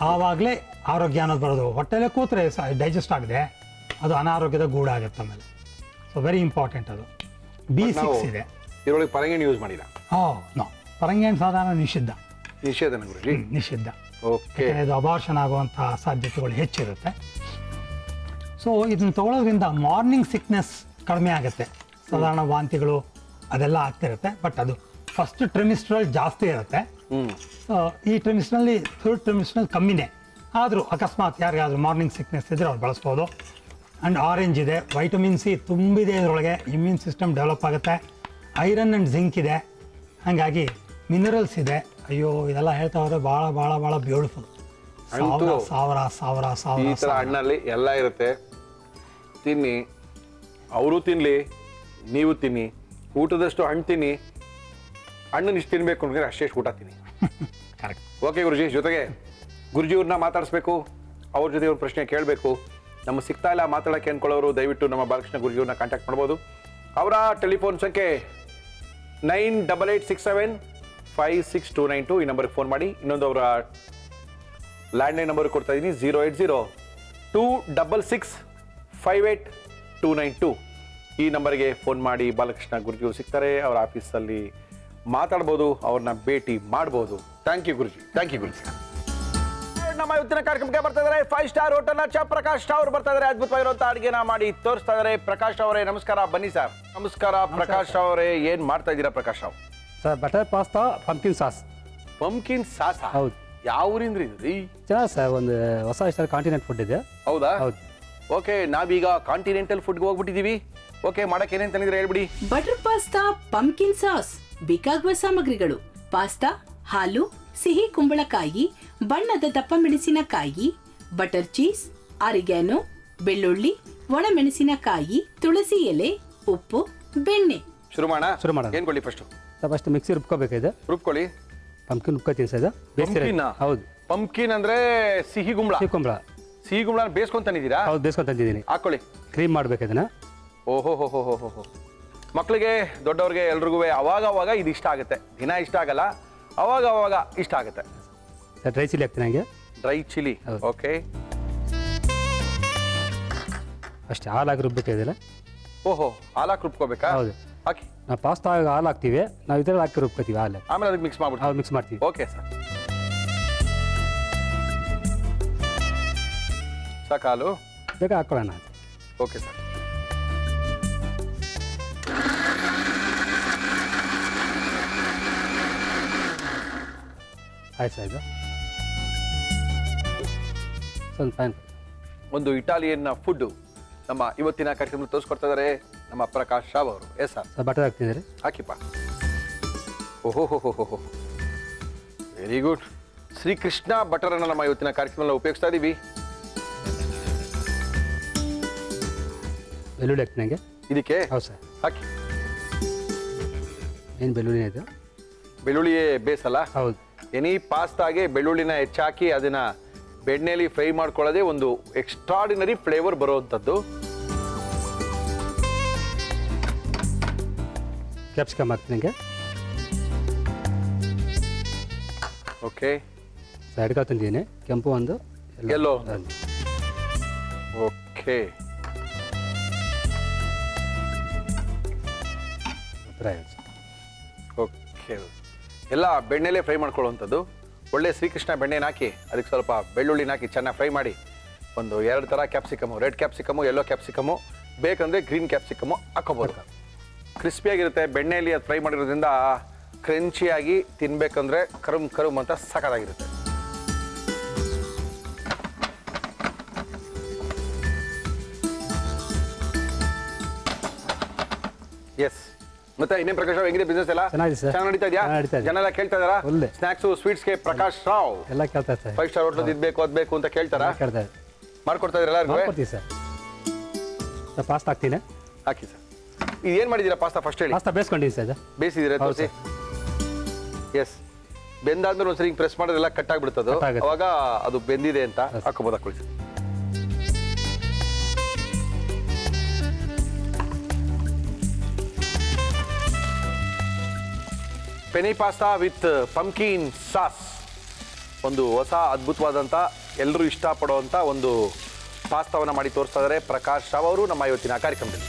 ಆವಾಗಲೇ ಆರೋಗ್ಯ ಅನ್ನೋದು ಬರೋದು. ಹೊಟ್ಟೆಲೆ ಕೂತ್ರೆ ಡೈಜೆಸ್ಟ್ ಆಗದೆ ಅದು ಅನಾರೋಗ್ಯದ ಗೂಡಾಗುತ್ತೆ ಆಮೇಲೆ. ಸೊ ವೆರಿ ಇಂಪಾರ್ಟೆಂಟ್ ಅದು. B6 ಇದೆ ಇದರೊಳಗೆ. ಪರಂಗಿ ಯೂಸ್ ಮಾಡಿಲ್ಲ? ನೋ, ಪರಂಗಿ ಹಣ್ಣು ಸಾಧಾರಣ ನಿಷಿದ್ಧ. ನಿಷೇಧನ ಗುರುಜಿ? ನಿಷಿದ್ಧ. ಓಕೆ. ಇದು ಅಬಾರ್ಷನ್ ಆಗುವಂತಹ ಸಾಧ್ಯತೆಗಳು ಹೆಚ್ಚಿರುತ್ತೆ. ಸೊ ಇದನ್ನು ತಗೊಳ್ಳೋದ್ರಿಂದ ಮಾರ್ನಿಂಗ್ ಸಿಕ್ನೆಸ್ ಕಡಿಮೆ ಆಗುತ್ತೆ. ಸಾಧಾರಣ ವಾಂತಿಗಳು ಅದೆಲ್ಲ ಆಗ್ತಿರುತ್ತೆ, ಬಟ್ ಅದು ಫಸ್ಟ್ ಟ್ರಿಮಿಸ್ಟ್ರಲ್ಲಿ ಜಾಸ್ತಿ ಇರುತ್ತೆ. ಈ ಟ್ರಿಮಿಸ್ಟ್ರಲ್ಲಿ ಥರ್ಡ್ ಟ್ರಿಮಿಸ್ಟ್ರಲ್ಲಿ ಕಮ್ಮಿನೇ. ಆದರೂ ಅಕಸ್ಮಾತ್ ಯಾರಿಗಾದ್ರೂ ಮಾರ್ನಿಂಗ್ ಸಿಕ್ನೆಸ್ ಇದ್ದರೆ ಅವ್ರು ಬಳಸ್ಬೋದು. ಆ್ಯಂಡ್ ಆರೆಂಜ್ ಇದೆ, ವೈಟಮಿನ್ ಸಿ ತುಂಬಿದೆ ಇದರೊಳಗೆ, ಇಮ್ಯೂನ್ ಸಿಸ್ಟಮ್ ಡೆವಲಪ್ ಆಗುತ್ತೆ. ಐರನ್ ಆ್ಯಂಡ್ ಜಿಂಕ್ ಇದೆ, ಹಾಗಾಗಿ ಮಿನರಲ್ಸ್ ಇದೆ. ಅಯ್ಯೋ ಇದೆಲ್ಲ ಹೇಳ್ತಾ ಹೋದ್ರೆ ಭಾಳ ಭಾಳ ಭಾಳ ಬ್ಯೂಟಿಫುಲ್. ಸಾವಿರ ಸಾವಿರ ಈ ಸಾವಿರ ಥರ ಹಣ್ಣಲ್ಲಿ ಎಲ್ಲ ಇರುತ್ತೆ. ತಿನ್ನಿ, ಅವರು ತಿನ್ನಲಿ, ನೀವು ತಿನ್ನಿ. ಊಟದಷ್ಟು ಹಣ್ಣು ತಿನ್ನಿ, ಹಣ್ಣನ್ನು ಇಷ್ಟು ತಿನ್ನಬೇಕು ಅಂದರೆ ಅಷ್ಟೇ ಊಟ ತಿನ್ನಿ. ಕರೆಕ್ಟ್. ಓಕೆ ಗುರುಜಿ. ಜೊತೆಗೆ ಗುರುಜಿಯವ್ರನ್ನ ಮಾತಾಡಿಸ್ಬೇಕು, ಅವ್ರ ಜೊತೆ ಒಂದು ಪ್ರಶ್ನೆ ಕೇಳಬೇಕು. ನಮ್ಮ ಸಿಗ್ತಾ ಇಲ್ಲ ಮಾತಾಡೋಕ್ಕೆ ಅಂದ್ಕೊಳ್ಳೋರು ದಯವಿಟ್ಟು ನಮ್ಮ ಬಾಲಕೃಷ್ಣ ಗುರುಜಿಯವ್ರನ್ನ ಕಾಂಟ್ಯಾಕ್ಟ್ ಮಾಡ್ಬೋದು. ಅವರ ಟೆಲಿಫೋನ್ ಸಂಖ್ಯೆ 9887562292. ಈ ನಂಬರ್ಗೆ ಫೋನ್ ಮಾಡಿ. ಇನ್ನೊಂದು ಅವರ ಲ್ಯಾಂಡ್ಲೈನ್ ನಂಬರ್ ಕೊಡ್ತಾ ಇದ್ದೀನಿ, 08026658292. ಈ ನಂಬರ್ಗೆ ಫೋನ್ ಮಾಡಿ ಬಾಲಕೃಷ್ಣ ಗುರುಜಿಯವರು ಸಿಗ್ತಾರೆ. ಅವರ ಆಫೀಸಲ್ಲಿ ಮಾತಾಡ್ಬೋದು, ಅವ್ರನ್ನ ಭೇಟಿ ಮಾಡ್ಬೋದು. Thank you Guruji. Thank you Guruji. ನಮ್ಮ ಇವತ್ತಿನ ಕಾರ್ಯಕ್ರಮಕ್ಕೆ ಬರ್ತಾ ಇದ್ದಾರೆ 5 ಸ್ಟಾರ್ ಹೋಟೆಲ್ನ ಪ್ರಕಾಶ್ ರಾವ್ ಅವರು ಬರ್ತಾ ಇದ್ದಾರೆ. ಅದ್ಭುತವಾಗಿರುವಂಥ ಅಡುಗೆನ ಮಾಡಿ ತೋರಿಸ್ತಾ ಇದ್ದಾರೆ. ಪ್ರಕಾಶ್ ಅವರೇ ನಮಸ್ಕಾರ, ಬನ್ನಿ ಸರ್. ನಮಸ್ಕಾರ ಪ್ರಕಾಶ್ ಅವರೇ, ಏನು ಮಾಡ್ತಾ ಇದ್ದೀರಾ Prakash Rao? Sir butter pasta pumpkin sauce. Pumpkin sauce? ಹೌದು. ಯಾವ ಊರಿಂದ ಇದು? ಚೆನ್ನಾಗಿ ಸರ್, ಒಂದು ಹೊಸ ಸ್ಟೈಲ್ ಕಾಂಟಿನೆಂಟ್ ಫುಡ್ ಇದೆ. ಹೌದಾ? ಹೌದು. ಓಕೆ, ನಾವೀಗ ಕಾಂಟಿನೆಂಟಲ್ ಫುಡ್ಗೆ ಹೋಗ್ಬಿಟ್ಟಿದ್ದೀವಿ. ಓಕೆ, ಮಾಡಕ್ಕೆ ಏನೇನು ತಂದಿದ್ರೆ ಹೇಳ್ಬಿಡಿ. Butter pasta pumpkin sauce. ಬೇಕಾಗುವ ಸಾಮಗ್ರಿಗಳು: ಪಾಸ್ತಾ, ಹಾಲು, ಸಿಹಿ ಕುಂಬಳಕಾಯಿ, ಬಣ್ಣದ ದಪ್ಪ ಮೆಣಸಿನಕಾಯಿ, ಬಟರ್ ಚೀಸ್, ಆರಿಗ್ಯಾನೋ, ಬೆಳ್ಳುಳ್ಳಿ, ಒಣಮೆಣಸಿನಕಾಯಿ, ತುಳಸಿ ಎಲೆ, ಉಪ್ಪು, ಬೆಣ್ಣೆ. ಶುರು ಮಾಡೋಣ? ಶುರು ಮಾಡೋಣ. ಏನು ಕೊಡಿ ಫಸ್ಟ್? ಸರ್ ಫಸ್ಟ್ ಮಿಕ್ಸಿ ರುಬ್ಕೋಬೇಕಿದೆ. ರುಬ್ಕೊಳ್ಳಿ. ಪಂಪ್ಕಿನ್ ರುಬ್ಕೋತೀನಿ ಸರ್. ಹೌದು. ಪಂಪ್ಕಿನ್ ಅಂದ್ರೆ ಸಿಹಿ ಕುಂಬಳ. ಸಿಹಿ ಕುಂಬಳ. ಸಿಹಿ ಕುಂಬಳ ಬೇಯಿಸ್ಕೊಂತಾನಿದ್ದೀರಾ? ಹೌದು, ಬೇಯಿಸ್ಕೊಂಡು ತಂದಿದ್ದೀನಿ. ಹಾಕೊಳ್ಳಿ. ಕ್ರೀಮ್ ಮಾಡ್ಬೇಕು ಇದನ್ನ. ಓಹೋ ಹೋ ಹೋ ಹೋ ಹೋ. ಮಕ್ಕಳಿಗೆ ದೊಡ್ಡವ್ರಿಗೆ ಎಲ್ರಿಗೂ ಅವಾಗ ಇದು ಇಷ್ಟ ಆಗುತ್ತೆ. ದಿನ ಇಷ್ಟ ಆಗಲ್ಲ, ಅವಾಗ ಇಷ್ಟ ಆಗುತ್ತೆ. ಸರ್ ಡ್ರೈ ಚಿಲ್ಲಿ ಹಾಕ್ತೀನಿ ಹಂಗೆ. Dry chilli. ಓಕೆ. ಅಷ್ಟೇ, ಹಾಲಾಗಿ ರುಬ್ಬೇಕಿದೆಲ್ಲ. ಓಹೋ, ಹಾಲಾಕಿ ರುಬ್ಕೋಬೇಕಾ? ಹೌದು. ಹಾಕಿ. ನಾವು ಪಾಸ್ತಾ ಹಾಲು ಹಾಕ್ತೀವಿ, ನಾವು ಇದರಲ್ಲಿ ಹಾಕಿ ರುಬ್ಕೋತೀವಿ ಹಾಲು. ಆಮೇಲೆ ಅದಕ್ಕೆ ಮಿಕ್ಸ್ ಮಾಡ್ಬಿಡ್ತೀವಿ. ಮಿಕ್ಸ್ ಮಾಡ್ತೀವಿ. Okay sir. ಸಾಕಾಲು ಬೇಕಾ ಹಾಕ್ಕೊಳ್ಳೋಣ. Okay sir. ಆಯ್ತು ಸರ್. ಇದು ಸ್ವಲ್ಪ ಫ್ಯಾನ್. ಒಂದು ಇಟಾಲಿಯನ್ ಫುಡ್ಡು ನಮ್ಮ ಇವತ್ತಿನ ಕಾರ್ಯಕ್ರಮದಲ್ಲಿ ತೋರಿಸ್ಕೊಡ್ತಾ ಇದ್ದಾರೆ ನಮ್ಮ ಪ್ರಕಾಶ್ ರಾವ್ ಅವರು. Yes sir. ಸರ್ ಬಟರ್ ಹಾಕ್ತಿದ್ದೀರಿ? ಹಾಕಿಪ್ಪ. ಓಹೋ ಹೋ ಹೋ ಹೋ. Very good. ಶ್ರೀಕೃಷ್ಣ ಬಟರನ್ನು ನಮ್ಮ ಇವತ್ತಿನ ಕಾರ್ಯಕ್ರಮದಲ್ಲಿ ಉಪಯೋಗಿಸ್ತಾ ಇದ್ದೀವಿ. ಬೆಳ್ಳುಳ್ಳಿ ಹಾಕ್ತೀನಿ ಹಂಗೆ ಇದಕ್ಕೆ? ಹೌದು ಸರ್. ಹಾಕಿ. ಏನು ಬೆಳ್ಳುಳ್ಳಿ ಇದು? ಬೆಳ್ಳುಳ್ಳಿಯೇ ಬೇಸಲ್ಲ? ಹೌದು. ಎನಿ ಪಾಸ್ತಾಗೆ ಬೆಳ್ಳುಳ್ಳಿನ ಹೆಚ್ಚಾಕಿ ಅದನ್ನ ಬೆಣ್ಣೆಯಲ್ಲಿ ಫ್ರೈ ಮಾಡ್ಕೊಳ್ಳೋದೇ ಒಂದು ಎಕ್ಸ್ಟ್ರಾರ್ಡಿನರಿ ಫ್ಲೇವರ್ ಬರುವಂಥದ್ದು. ಕ್ಯಾಪ್ಸಿಕಮ್ ಹಾಕ್ತೀನಿ ಹಂಗೆ. ಓಕೆ. ಅಡ್ಕ ತಂದಿದ್ದೀನಿ, ಕೆಂಪು ಒಂದು, ಎಲ್ಲೋ. ಓಕೆ. ಓಕೆ. ಎಲ್ಲ ಬೆಣ್ಣೆಲೇ ಫ್ರೈ ಮಾಡ್ಕೊಳ್ಳುವಂಥದ್ದು. ಒಳ್ಳೆ ಶ್ರೀಕೃಷ್ಣ ಬೆಣ್ಣೆನ ಹಾಕಿ ಅದಕ್ಕೆ ಸ್ವಲ್ಪ ಬೆಳ್ಳುಳ್ಳಿನ ಹಾಕಿ ಚೆನ್ನಾಗಿ ಫ್ರೈ ಮಾಡಿ ಒಂದು 2 ಥರ capsicum, red capsicum, yellow capsicum, ಬೇಕಂದರೆ ಗ್ರೀನ್ ಕ್ಯಾಪ್ಸಿಕಮು ಹಾಕೋಬೋದು. ಕ್ರಿಸ್ಪಿಯಾಗಿರುತ್ತೆ. ಬೆಣ್ಣೆಯಲ್ಲಿ ಅದು ಫ್ರೈ ಮಾಡಿರೋದ್ರಿಂದ ಕ್ರಂಚಿಯಾಗಿ ತಿನ್ನಬೇಕಂದ್ರೆ ಕರುಮ್ ಅಂತ ಸಖತ್ತಾಗಿರುತ್ತೆ. ಎಸ್. ಮತ್ತೆ ಇನ್ನೇನು ಪ್ರಕಾಶ್ ರಾವ್, ಹೆಂಗಿದೆ ಬಿಸ್ನೆಸ್ ಎಲ್ಲ? ಚೆನ್ನಾಗಿದೆ ಸರ್. ಚೆನ್ನಾಗಿ ನಡೀತಾ ಇದೆಯಾ? ನಡೀತಾ ಇದೆ. ಜನ ಎಲ್ಲ ಕೇಳ್ತಾ ಇದಾರಾ? ಒಳ್ಳೆ ಸ್ನಾಕ್ಸು ಸ್ವೀಟ್ಸ್ಗೆ ಪ್ರಕಾಶ್ ರಾವ್ ಎಲ್ಲ ಕೇಳ್ತಾ ಸರ್. 5 ಸ್ಟಾರ್ ಹೋಟ್ಲದ್ದು ಇದು ಬೇಕು ಅದು ಬೇಕು ಅಂತ ಕೇಳ್ತಾರಾ? ಕೇಳ್ತಾ ಇದೆ. ಮಾಡ್ಕೊಡ್ತಾ ಇದ್ದೀರಾ ಎಲ್ಲರಿಗೂ? ಮಾಡ್ಕೊಡ್ತೀವಿ ಸರ್. ಸರ್ ಪಾಸ್ತಾ ಹಾಕ್ತೀನಿ. ಹಾಕಿ ಸರ್. ಇದು ಏನು ಮಾಡಿದ್ದೀರಾ ಪಾಸ್ತಾ ಫಸ್ಟ್ ಹೇಳಿ? ಪಾಸ್ತಾ ಬೇಯಿಸ್ಕೊಂಡಿದ್ದೀನಿ ಸರ್. ಬೇಯಿಸಿದ್ದೀರಾ? ಹೌದು ತೋರಿಸಿ. ಎಸ್. ಬೆಂದಾದ್ಮೇಲೆ ಒಂದ್ಸರಿ ಹಿಂಗೆ ಪ್ರೆಸ್ ಮಾಡೋದೆಲ್ಲ ಕಟ್ ಆಗಿಬಿಡ್ತದೆ. ಕಟ್ಟಾಗುತ್ತೆ. ಅವಾಗ ಅದು ಬೆಂದಿದೆ ಅಂತ ಹಾಕೋಬೋದು. ಹಾಕೊಳ್ಳಿ sir. ಪೆನಿ pasta with pumpkin sauce, ಒಂದು ಹೊಸ ಅದ್ಭುತವಾದಂಥ ಎಲ್ಲರೂ ಇಷ್ಟಪಡುವಂಥ ಒಂದು ಪಾಸ್ತಾವನ್ನು ಮಾಡಿ ತೋರಿಸ್ತಾ ಇದ್ದಾರೆ ಪ್ರಕಾಶ್ ರಾವ್ ಅವರು ನಮ್ಮ ಇವತ್ತಿನ ಕಾರ್ಯಕ್ರಮದಲ್ಲಿ.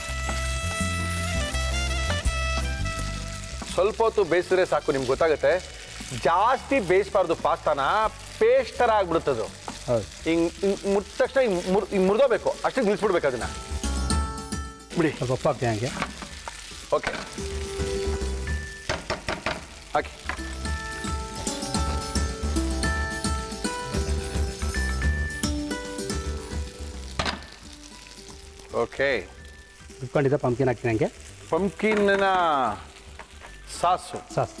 ಸ್ವಲ್ಪ ಹೊತ್ತು ಬೇಯಿಸಿದ್ರೆ ಸಾಕು, ನಿಮ್ಗೆ ಗೊತ್ತಾಗುತ್ತೆ. ಜಾಸ್ತಿ ಬೇಯಿಸಬಾರ್ದು, ಪಾಸ್ತಾನ ಪೇಸ್ಟ್ ಥರ ಆಗ್ಬಿಡುತ್ತದು. ಹೌದು. ಹಿಂಗೆ ಮುಟ್ಟ ತಕ್ಷಣ ಹಿಂಗೆ ಮುರಿದೋಬೇಕು, ಅಷ್ಟೇ ನಿಲ್ಲಿಸ್ಬಿಡ್ಬೇಕು ಅದನ್ನು. ಬಿಡಿ, ಸ್ವಲ್ಪ ಉಪ್ಪು ಹಾಕ್ತೀನಿ ಹಂಗೆ. ಓಕೆ, ಹಾಕಿ. ಓಕೆ, ಇಟ್ಕೊಂಡಿದ್ದ ಪಂಪ್ಕಿನ್ ಹಾಕ್ತೀನಿ ಹಂಗೆ. ಪಂಪ್ಕಿನ್ನ ಸಾಸು. ಸಾಸ್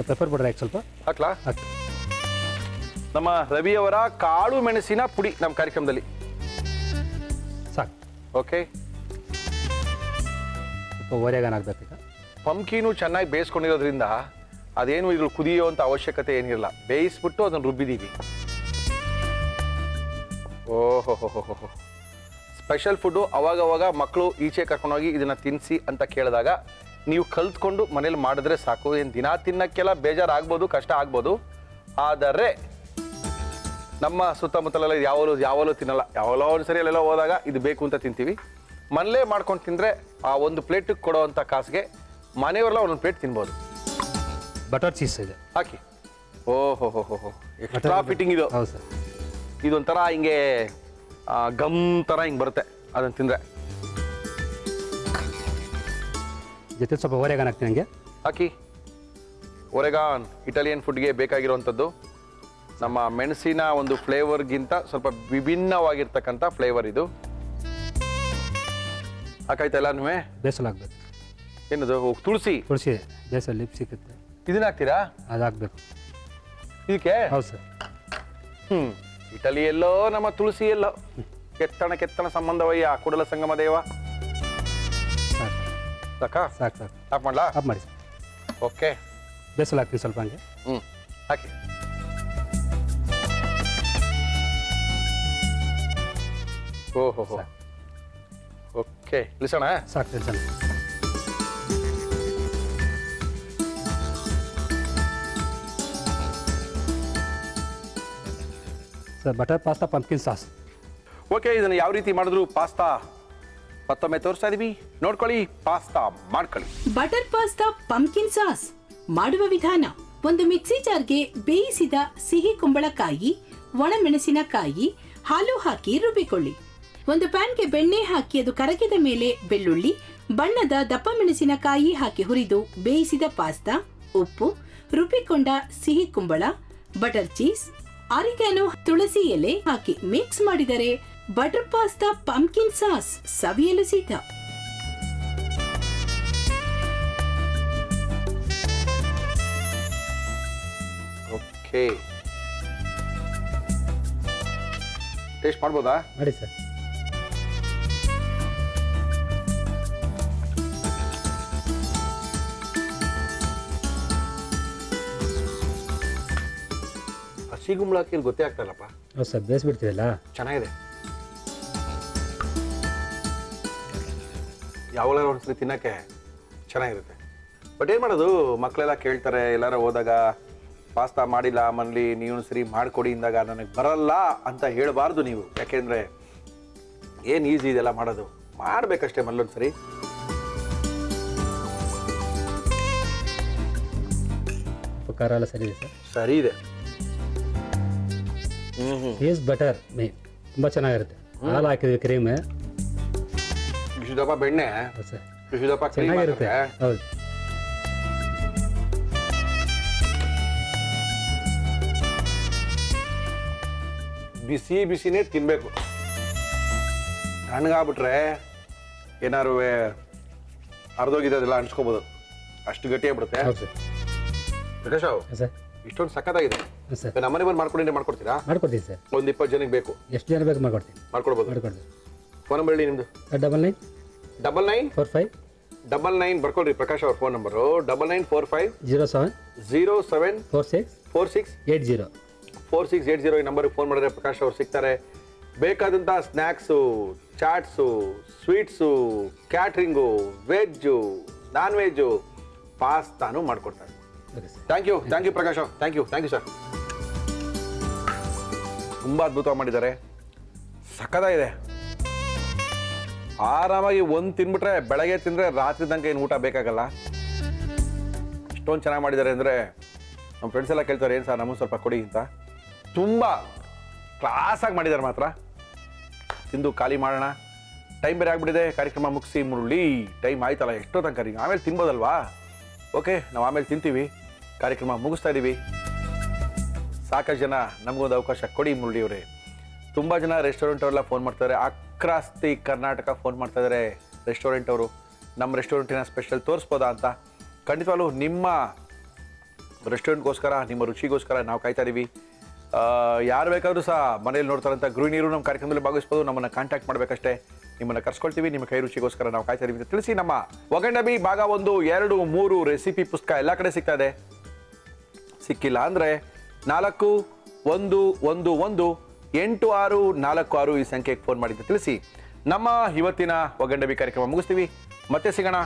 ಪೆಪ್ಪರ್ ಪೌಡರ್ ಹಾಕಿ ಸ್ವಲ್ಪ ಹಾಕ್ಲಾ? ಹಾಕಿ. ನಮ್ಮ ರವಿಯವರ ಕಾಳು ಮೆಣಸಿನ ಪುಡಿ ನಮ್ಮ ಕಾರ್ಯಕ್ರಮದಲ್ಲಿ. ಸಾಕು. ಓಕೆ, ಸ್ವಲ್ಪ ಓರೆಗಾನ ಹಾಕ್ಬೇಕೀಗ. ಪಂಪ್ಕಿನು ಚೆನ್ನಾಗಿ ಬೇಯಿಸ್ಕೊಂಡಿರೋದ್ರಿಂದ ಅದೇನು ಇದ್ರ ಕುದಿಯುವಂಥ ಅವಶ್ಯಕತೆ ಏನಿರಲ್ಲ. ಬೇಯಿಸ್ಬಿಟ್ಟು ಅದನ್ನು ರುಬ್ಬಿದ್ದೀವಿ. ಓಹೋ, ಸ್ಪೆಷಲ್ ಫುಡ್ಡು. ಅವಾಗವಾಗ ಮಕ್ಕಳು ಈಚೆ ಕರ್ಕೊಂಡೋಗಿ ಇದನ್ನು ತಿನ್ನಿಸಿ ಅಂತ ಕೇಳಿದಾಗ ನೀವು ಕಲ್ತ್ಕೊಂಡು ಮನೇಲಿ ಮಾಡಿದ್ರೆ ಸಾಕು. ಏನು ದಿನ ತಿನ್ನೋಕ್ಕೆಲ್ಲ ಬೇಜಾರಾಗ್ಬೋದು, ಕಷ್ಟ ಆಗ್ಬೋದು. ಆದರೆ ನಮ್ಮ ಸುತ್ತಮುತ್ತಲೆಲ್ಲ ಯಾವಾಗಲೂ ತಿನ್ನಲ್ಲ. ಯಾವಾಗಲೋ ಒಂದು ಸರಿ ಅಲ್ಲೆಲ್ಲ ಹೋದಾಗ ಇದು ಬೇಕು ಅಂತ ತಿಂತೀವಿ. ಮನೇಲೇ ಮಾಡ್ಕೊಂಡು ತಿಂದರೆ ಆ ಒಂದು ಪ್ಲೇಟಿಗೆ ಕೊಡೋವಂಥ ಕಾಸಿಗೆ ಮನೆಯವರೆಲ್ಲ ಒಂದೊಂದು ಪ್ಲೇಟ್ ತಿನ್ಬೋದು. ಬಟರ್ ಚೀಸ್ ಇದೆ ಹಾಕಿ. ಓಹೋ, ಎಕ್ಸ್ಟ್ರಾ ಫಿಟ್ಟಿಂಗ್ ಇದು. ಹೌದು ಸರ್. ಇದೊಂಥರ ಹಿಂಗೆ ಗಮ್ ಥರ ಹಿಂಗೆ ಬರುತ್ತೆ ಅದನ್ನು ತಿಂದರೆ. ಜೊತೆ ಸ್ವಲ್ಪ ಓರೆಗಾನ ಹಾಕ್ತೀನಿ ಹಂಗೆ. ಹಾಕಿ. ಒರೆಗಾನ್ ಇಟಾಲಿಯನ್ ಫುಡ್ಗೆ ಬೇಕಾಗಿರುವಂಥದ್ದು. ನಮ್ಮ ಮೆಣಸಿನ ಒಂದು ಫ್ಲೇವರ್ಗಿಂತ ಸ್ವಲ್ಪ ವಿಭಿನ್ನವಾಗಿರ್ತಕ್ಕಂಥ ಫ್ಲೇವರ್ ಇದು. ಹಾಕಾಯ್ತಾ ಎಲ್ಲನೂ? ಬೇಸಲ್ ಹಾಕ್ಬೇಕು. ಏನದು? ತುಳಸಿ. ತುಳಸಿ ಬೇಸಲ್ ಲಿಪ್ ಸಿಕ್ಕುತ್ತೆ, ಇದನ್ನ ಹಾಕ್ತೀರಾ? ಅದು ಹಾಕ್ಬೇಕು ಇದಕ್ಕೆ? ಹೌದು ಸರ್. ಇಟಲಿ ಎಲ್ಲೋ, ನಮ್ಮ ತುಳಸಿ ಎಲ್ಲೋ. ಕೆತ್ತಣ ಸಂಬಂಧವಯ್ಯ ಕೂಡಲ ಸಂಗಮ ದೇವ. ಸಾಕು ಸಾಕಾ? ಸಾಕು ಸಾಕು. ಆಫ್ ಮಾಡ್ಲಾ? ಆಫ್ ಮಾಡಿ ಸರ್. ಓಕೆ, ಬೇಸಲ್ ಹಾಕ್ತೀನಿ ಸ್ವಲ್ಪ ಹಂಗೆ. ಹಾಕಿ. ಓಹೋ, ಓಕೆ, ಇಳಿಸೋಣ. ಸಾಕು sir. Sir butter pasta pumpkin sauce. Okay, ಇದನ್ನು ಯಾವ ರೀತಿ ಮಾಡಿದ್ರು ಪಾಸ್ತಾ ಮತ್ತೊಮ್ಮೆ ತೋರಿಸ್ತಾ ಇದೀವಿ, ನೋಡ್ಕೊಳ್ಳಿ. ಪಾಸ್ತಾ ಮಾಡ್ಕೊಳ್ಳಿ. ಬಟರ್ ಪಾಸ್ತಾ ಪಂಪ್ಕಿನ್ ಸಾಸ್ ಮಾಡುವ ವಿಧಾನ: ಒಂದು ಮಿಕ್ಸಿ ಜಾರ್ಗೆ ಬೇಯಿಸಿದ ಸಿಹಿ ಕುಂಬಳಕಾಯಿ, ಒಣಮೆಣಸಿನಕಾಯಿ, ಹಾಲು ಹಾಕಿ ರುಬ್ಬಿಕೊಳ್ಳಿ. ಒಂದು ಪ್ಯಾನ್ಗೆ ಬೆಣ್ಣೆ ಹಾಕಿ ಅದು ಕರಗಿದ ಮೇಲೆ ಬೆಳ್ಳುಳ್ಳಿ, ಬಣ್ಣದ ದಪ್ಪ ಮೆಣಸಿನಕಾಯಿ ಹಾಕಿ ಹುರಿದು ಬೇಯಿಸಿದ ಪಾಸ್ತಾ, ಉಪ್ಪು, ರುಬ್ಬಿಕೊಂಡ ಸಿಹಿ ಕುಂಬಳ, ಬಟರ್ ಚೀಸ್, ಆರಿಗ್ಯಾನೋ, ತುಳಸಿ ಎಲೆ ಹಾಕಿ ಮಿಕ್ಸ್ ಮಾಡಿದರೆ ಬಟರ್ ಪಾಸ್ತಾ ಪಂಪ್ಕಿನ್ ಸಾಸ್ ಸವಿಯಲು ಸಿದ್ಧ. ಓಕೆ, ಟೇಸ್ಟ್ ಮಾಡ್ಬೋದಾ? ಮಾಡಿ ಸರ್. ಹಸಿ ಗುಂಬಳಕಾಯಿ ಇಲ್ಲಿ ಗೊತ್ತೇ ಆಗ್ತಾಯಿಲ್ಲಪ್ಪ. ಹೌದು ಸರ್, ಬೇಯಿಸ್ಬಿಡ್ತೀವಲ್ಲ. ಚೆನ್ನಾಗಿದೆ. ಯಾವಾಗಲಾರು ಒಂದ್ಸರಿ ತಿನ್ನೋಕ್ಕೆ ಚೆನ್ನಾಗಿರುತ್ತೆ. ಬಟ್ ಏನು ಮಾಡೋದು, ಮಕ್ಕಳೆಲ್ಲ ಕೇಳ್ತಾರೆ ಎಲ್ಲಾರ ಹೋದಾಗ, ಪಾಸ್ತಾ ಮಾಡಿಲ್ಲ ಮನೇಲಿ, ನೀವು ಸರಿ ಮಾಡಿಕೊಡಿ ಇಂದಾಗ ನನಗೆ ಬರಲ್ಲ ಅಂತ ಹೇಳಬಾರ್ದು ನೀವು. ಯಾಕೆಂದರೆ ಏನು ಈಸಿ ಇದೆಲ್ಲ ಮಾಡೋದು, ಮಾಡಬೇಕಷ್ಟೇ ಮಲ್ಲೊಂದು ಸರಿ. ಖಾರ ಎಲ್ಲ ಸರಿ ಇದೆ ಸರ್. ಸರಿ ಇದೆ. ಈಸ್ ಬಟರ್ ಮೇನ್ ತುಂಬ ಚೆನ್ನಾಗಿರುತ್ತೆ. ಹಾಲು ಹಾಕಿದ್ವಿ, ಕ್ರೀಮ್, ಇಷ್ಟು ದಪ್ಪ ಬೆಣ್ಣೆ, ಹೌದು ಸರ್, ಇಷ್ಟು ದಪ್ಪ ಕ್ರೀಮ್ ಚೆನ್ನಾಗಿರುತ್ತೆ. ಹಾಕಿದ್ರೆ ಹೌದು. ಬಿಸಿ ಬಿಸಿನೇ ತಿನ್ನಬೇಕು. ತಣ್ಣಗಾಗ್ಬಿಟ್ರೆ ಏನಾರು ಅರ್ಧೋಗಿದ್ದೆಲ್ಲ ಅನ್ಸ್ಕೋಬೋದು, ಅಷ್ಟು ಗಟ್ಟಿಯಾಗ್ಬಿಡುತ್ತೆ. ಹೌದು ಸರ್. ಪ್ರಕಾಶ್ ರಾವ್, ಸರ್ ಇಷ್ಟೊಂದು ಸಖತ್ತಾಗಿದೆ. ಹಾಂ ಸರ್, ನಮ್ಮನೆ ಬಂದು ಮಾಡ್ಕೊಡ್ತೀರಾ? ಮಾಡ್ಕೊಡ್ತೀನಿ ಸರ್. ಒಂದು 20 ಜನಕ್ಕೆ ಬೇಕು. ಎಷ್ಟು ಜನ ಬೇಕು ಮಾಡ್ಕೊಡ್ತೀನಿ. ಮಾಡ್ಕೊಡ್ಬೋದು. ಮಾಡ್ಕೊಡ್ತೀನಿ. ಫೋನ್ ನಂಬರ್ ಹೇಳಿ ನಿಮ್ಮದು. 99 99 45 99 ಬರ್ಕೊಳ್ರಿ ಪ್ರಕಾಶ್ ಅವ್ರ ಫೋನ್ ನಂಬರು. 9945 07 07 46 46 80 4680 ಈ ನಂಬರ್ಗೆ ಫೋನ್ ಮಾಡಿದ್ರೆ ಪ್ರಕಾಶ್ ಅವ್ರು ಸಿಗ್ತಾರೆ. ಬೇಕಾದಂಥ snacks, chaats, sweets, catering, veg, non veg, ಪಾಸ್ತಾನು ಮಾಡ್ಕೊಡ್ತಾರೆ. Okay sir. Thank you Prakash, thank you sir. ತುಂಬ ಅದ್ಭುತವಾಗಿ ಮಾಡಿದ್ದಾರೆ, ಸಖತ್ತಾಗಿದೆ. ಆರಾಮಾಗಿ ಒಂದು ತಿನ್ಬಿಟ್ರೆ ಬೆಳಗ್ಗೆ ತಿಂದರೆ ರಾತ್ರಿ ತನಕ ಏನು ಊಟ ಬೇಕಾಗಲ್ಲ. ಇಷ್ಟೊಂದು ಚೆನ್ನಾಗಿ ಮಾಡಿದ್ದಾರೆ ಅಂದರೆ ನಮ್ಮ ಫ್ರೆಂಡ್ಸ್ ಎಲ್ಲ ಕೇಳ್ತಾರೆ, ಏನು ಸರ್ ನಮಗೆ ಸ್ವಲ್ಪ ಕೊಡಿ ಅಂತ. ತುಂಬ ಕ್ಲಾಸಾಗಿ ಮಾಡಿದ್ದಾರೆ ಮಾತ್ರ. ತಿಂದು ಖಾಲಿ ಮಾಡೋಣ, ಟೈಮ್ ಬೇರೆ ಆಗ್ಬಿಟ್ಟಿದೆ. ಕಾರ್ಯಕ್ರಮ ಮುಗಿಸಿ ಮುರುಳಿ ಟೈಮ್ ಆಯ್ತಲ್ಲ, ಎಷ್ಟೋ ತನಕ ರೀ ಆಮೇಲೆ ತಿನ್ಬೋದಲ್ವಾ? ಓಕೆ, ನಾವು ಆಮೇಲೆ ತಿಂತೀವಿ. ಕಾರ್ಯಕ್ರಮ ಮುಗಿಸ್ತಾ ಇದ್ದೀವಿ. ಸಾಕಷ್ಟು ಜನ ನಮಗೊಂದು ಅವಕಾಶ ಕೊಡಿ ಮುರುಳಿ ಅವರೇ. ತುಂಬ ಜನ ರೆಸ್ಟೋರೆಂಟ್ ಅವರೆಲ್ಲ ಫೋನ್ ಮಾಡ್ತಾರೆ. ಅಕ್ರಾಸ್ತಿ ಕರ್ನಾಟಕ ಫೋನ್ ಮಾಡ್ತಾ ಇದ್ದಾರೆ ರೆಸ್ಟೋರೆಂಟ್ ಅವರು. ನಮ್ಮ ರೆಸ್ಟೋರೆಂಟಿನ ಸ್ಪೆಷಲ್ ತೋರಿಸ್ಬೋದಾ ಅಂತ. ಖಂಡಿತವಾಗ್ಲೂ ನಿಮ್ಮ ರೆಸ್ಟೋರೆಂಟ್ಗೋಸ್ಕರ, ನಿಮ್ಮ ರುಚಿಗೋಸ್ಕರ ನಾವು ಕಾಯ್ತಾ ಇದ್ದೀವಿ. ಯಾರು ಬೇಕಾದರೂ ಸಹ ಮನೇಲಿ ನೋಡ್ತಾರಂಥ ಗೃಹಿಣಿಯರು ನಮ್ಮ ಕಾರ್ಯಕ್ರಮದಲ್ಲಿ ಭಾಗವಹಿಸ್ಬೋದು. ನಮ್ಮನ್ನು ಕಾಂಟ್ಯಾಕ್ಟ್ ಮಾಡಬೇಕಷ್ಟೇ, ನಿಮ್ಮನ್ನು ಕರ್ಸ್ಕೊಳ್ತೀವಿ. ನಿಮ್ಮ ಕೈ ರುಚಿಗೋಸ್ಕರ ನಾವು ಕಾಯ್ತಾ ಇದ್ದೀವಿ ಅಂತ ತಿಳಿಸಿ. ನಮ್ಮ ಒಗಂಡಬಿ ಭಾಗ 1, 2, 3 ರೆಸಿಪಿ ಪುಸ್ತಕ ಎಲ್ಲ ಕಡೆ ಸಿಗ್ತಾ ಇದೆ. ಸಿಕ್ಕಿಲ್ಲ ಅಂದರೆ 41118646 ಈ ಸಂಖ್ಯೆಗೆ ಫೋನ್ ಮಾಡಿ ಅಂತ ತಿಳಿಸಿ ನಮ್ಮ ಇವತ್ತಿನ ಒಗಂಡಬಿ ಕಾರ್ಯಕ್ರಮ ಮುಗಿಸ್ತೀವಿ. ಮತ್ತೆ ಸಿಗೋಣ.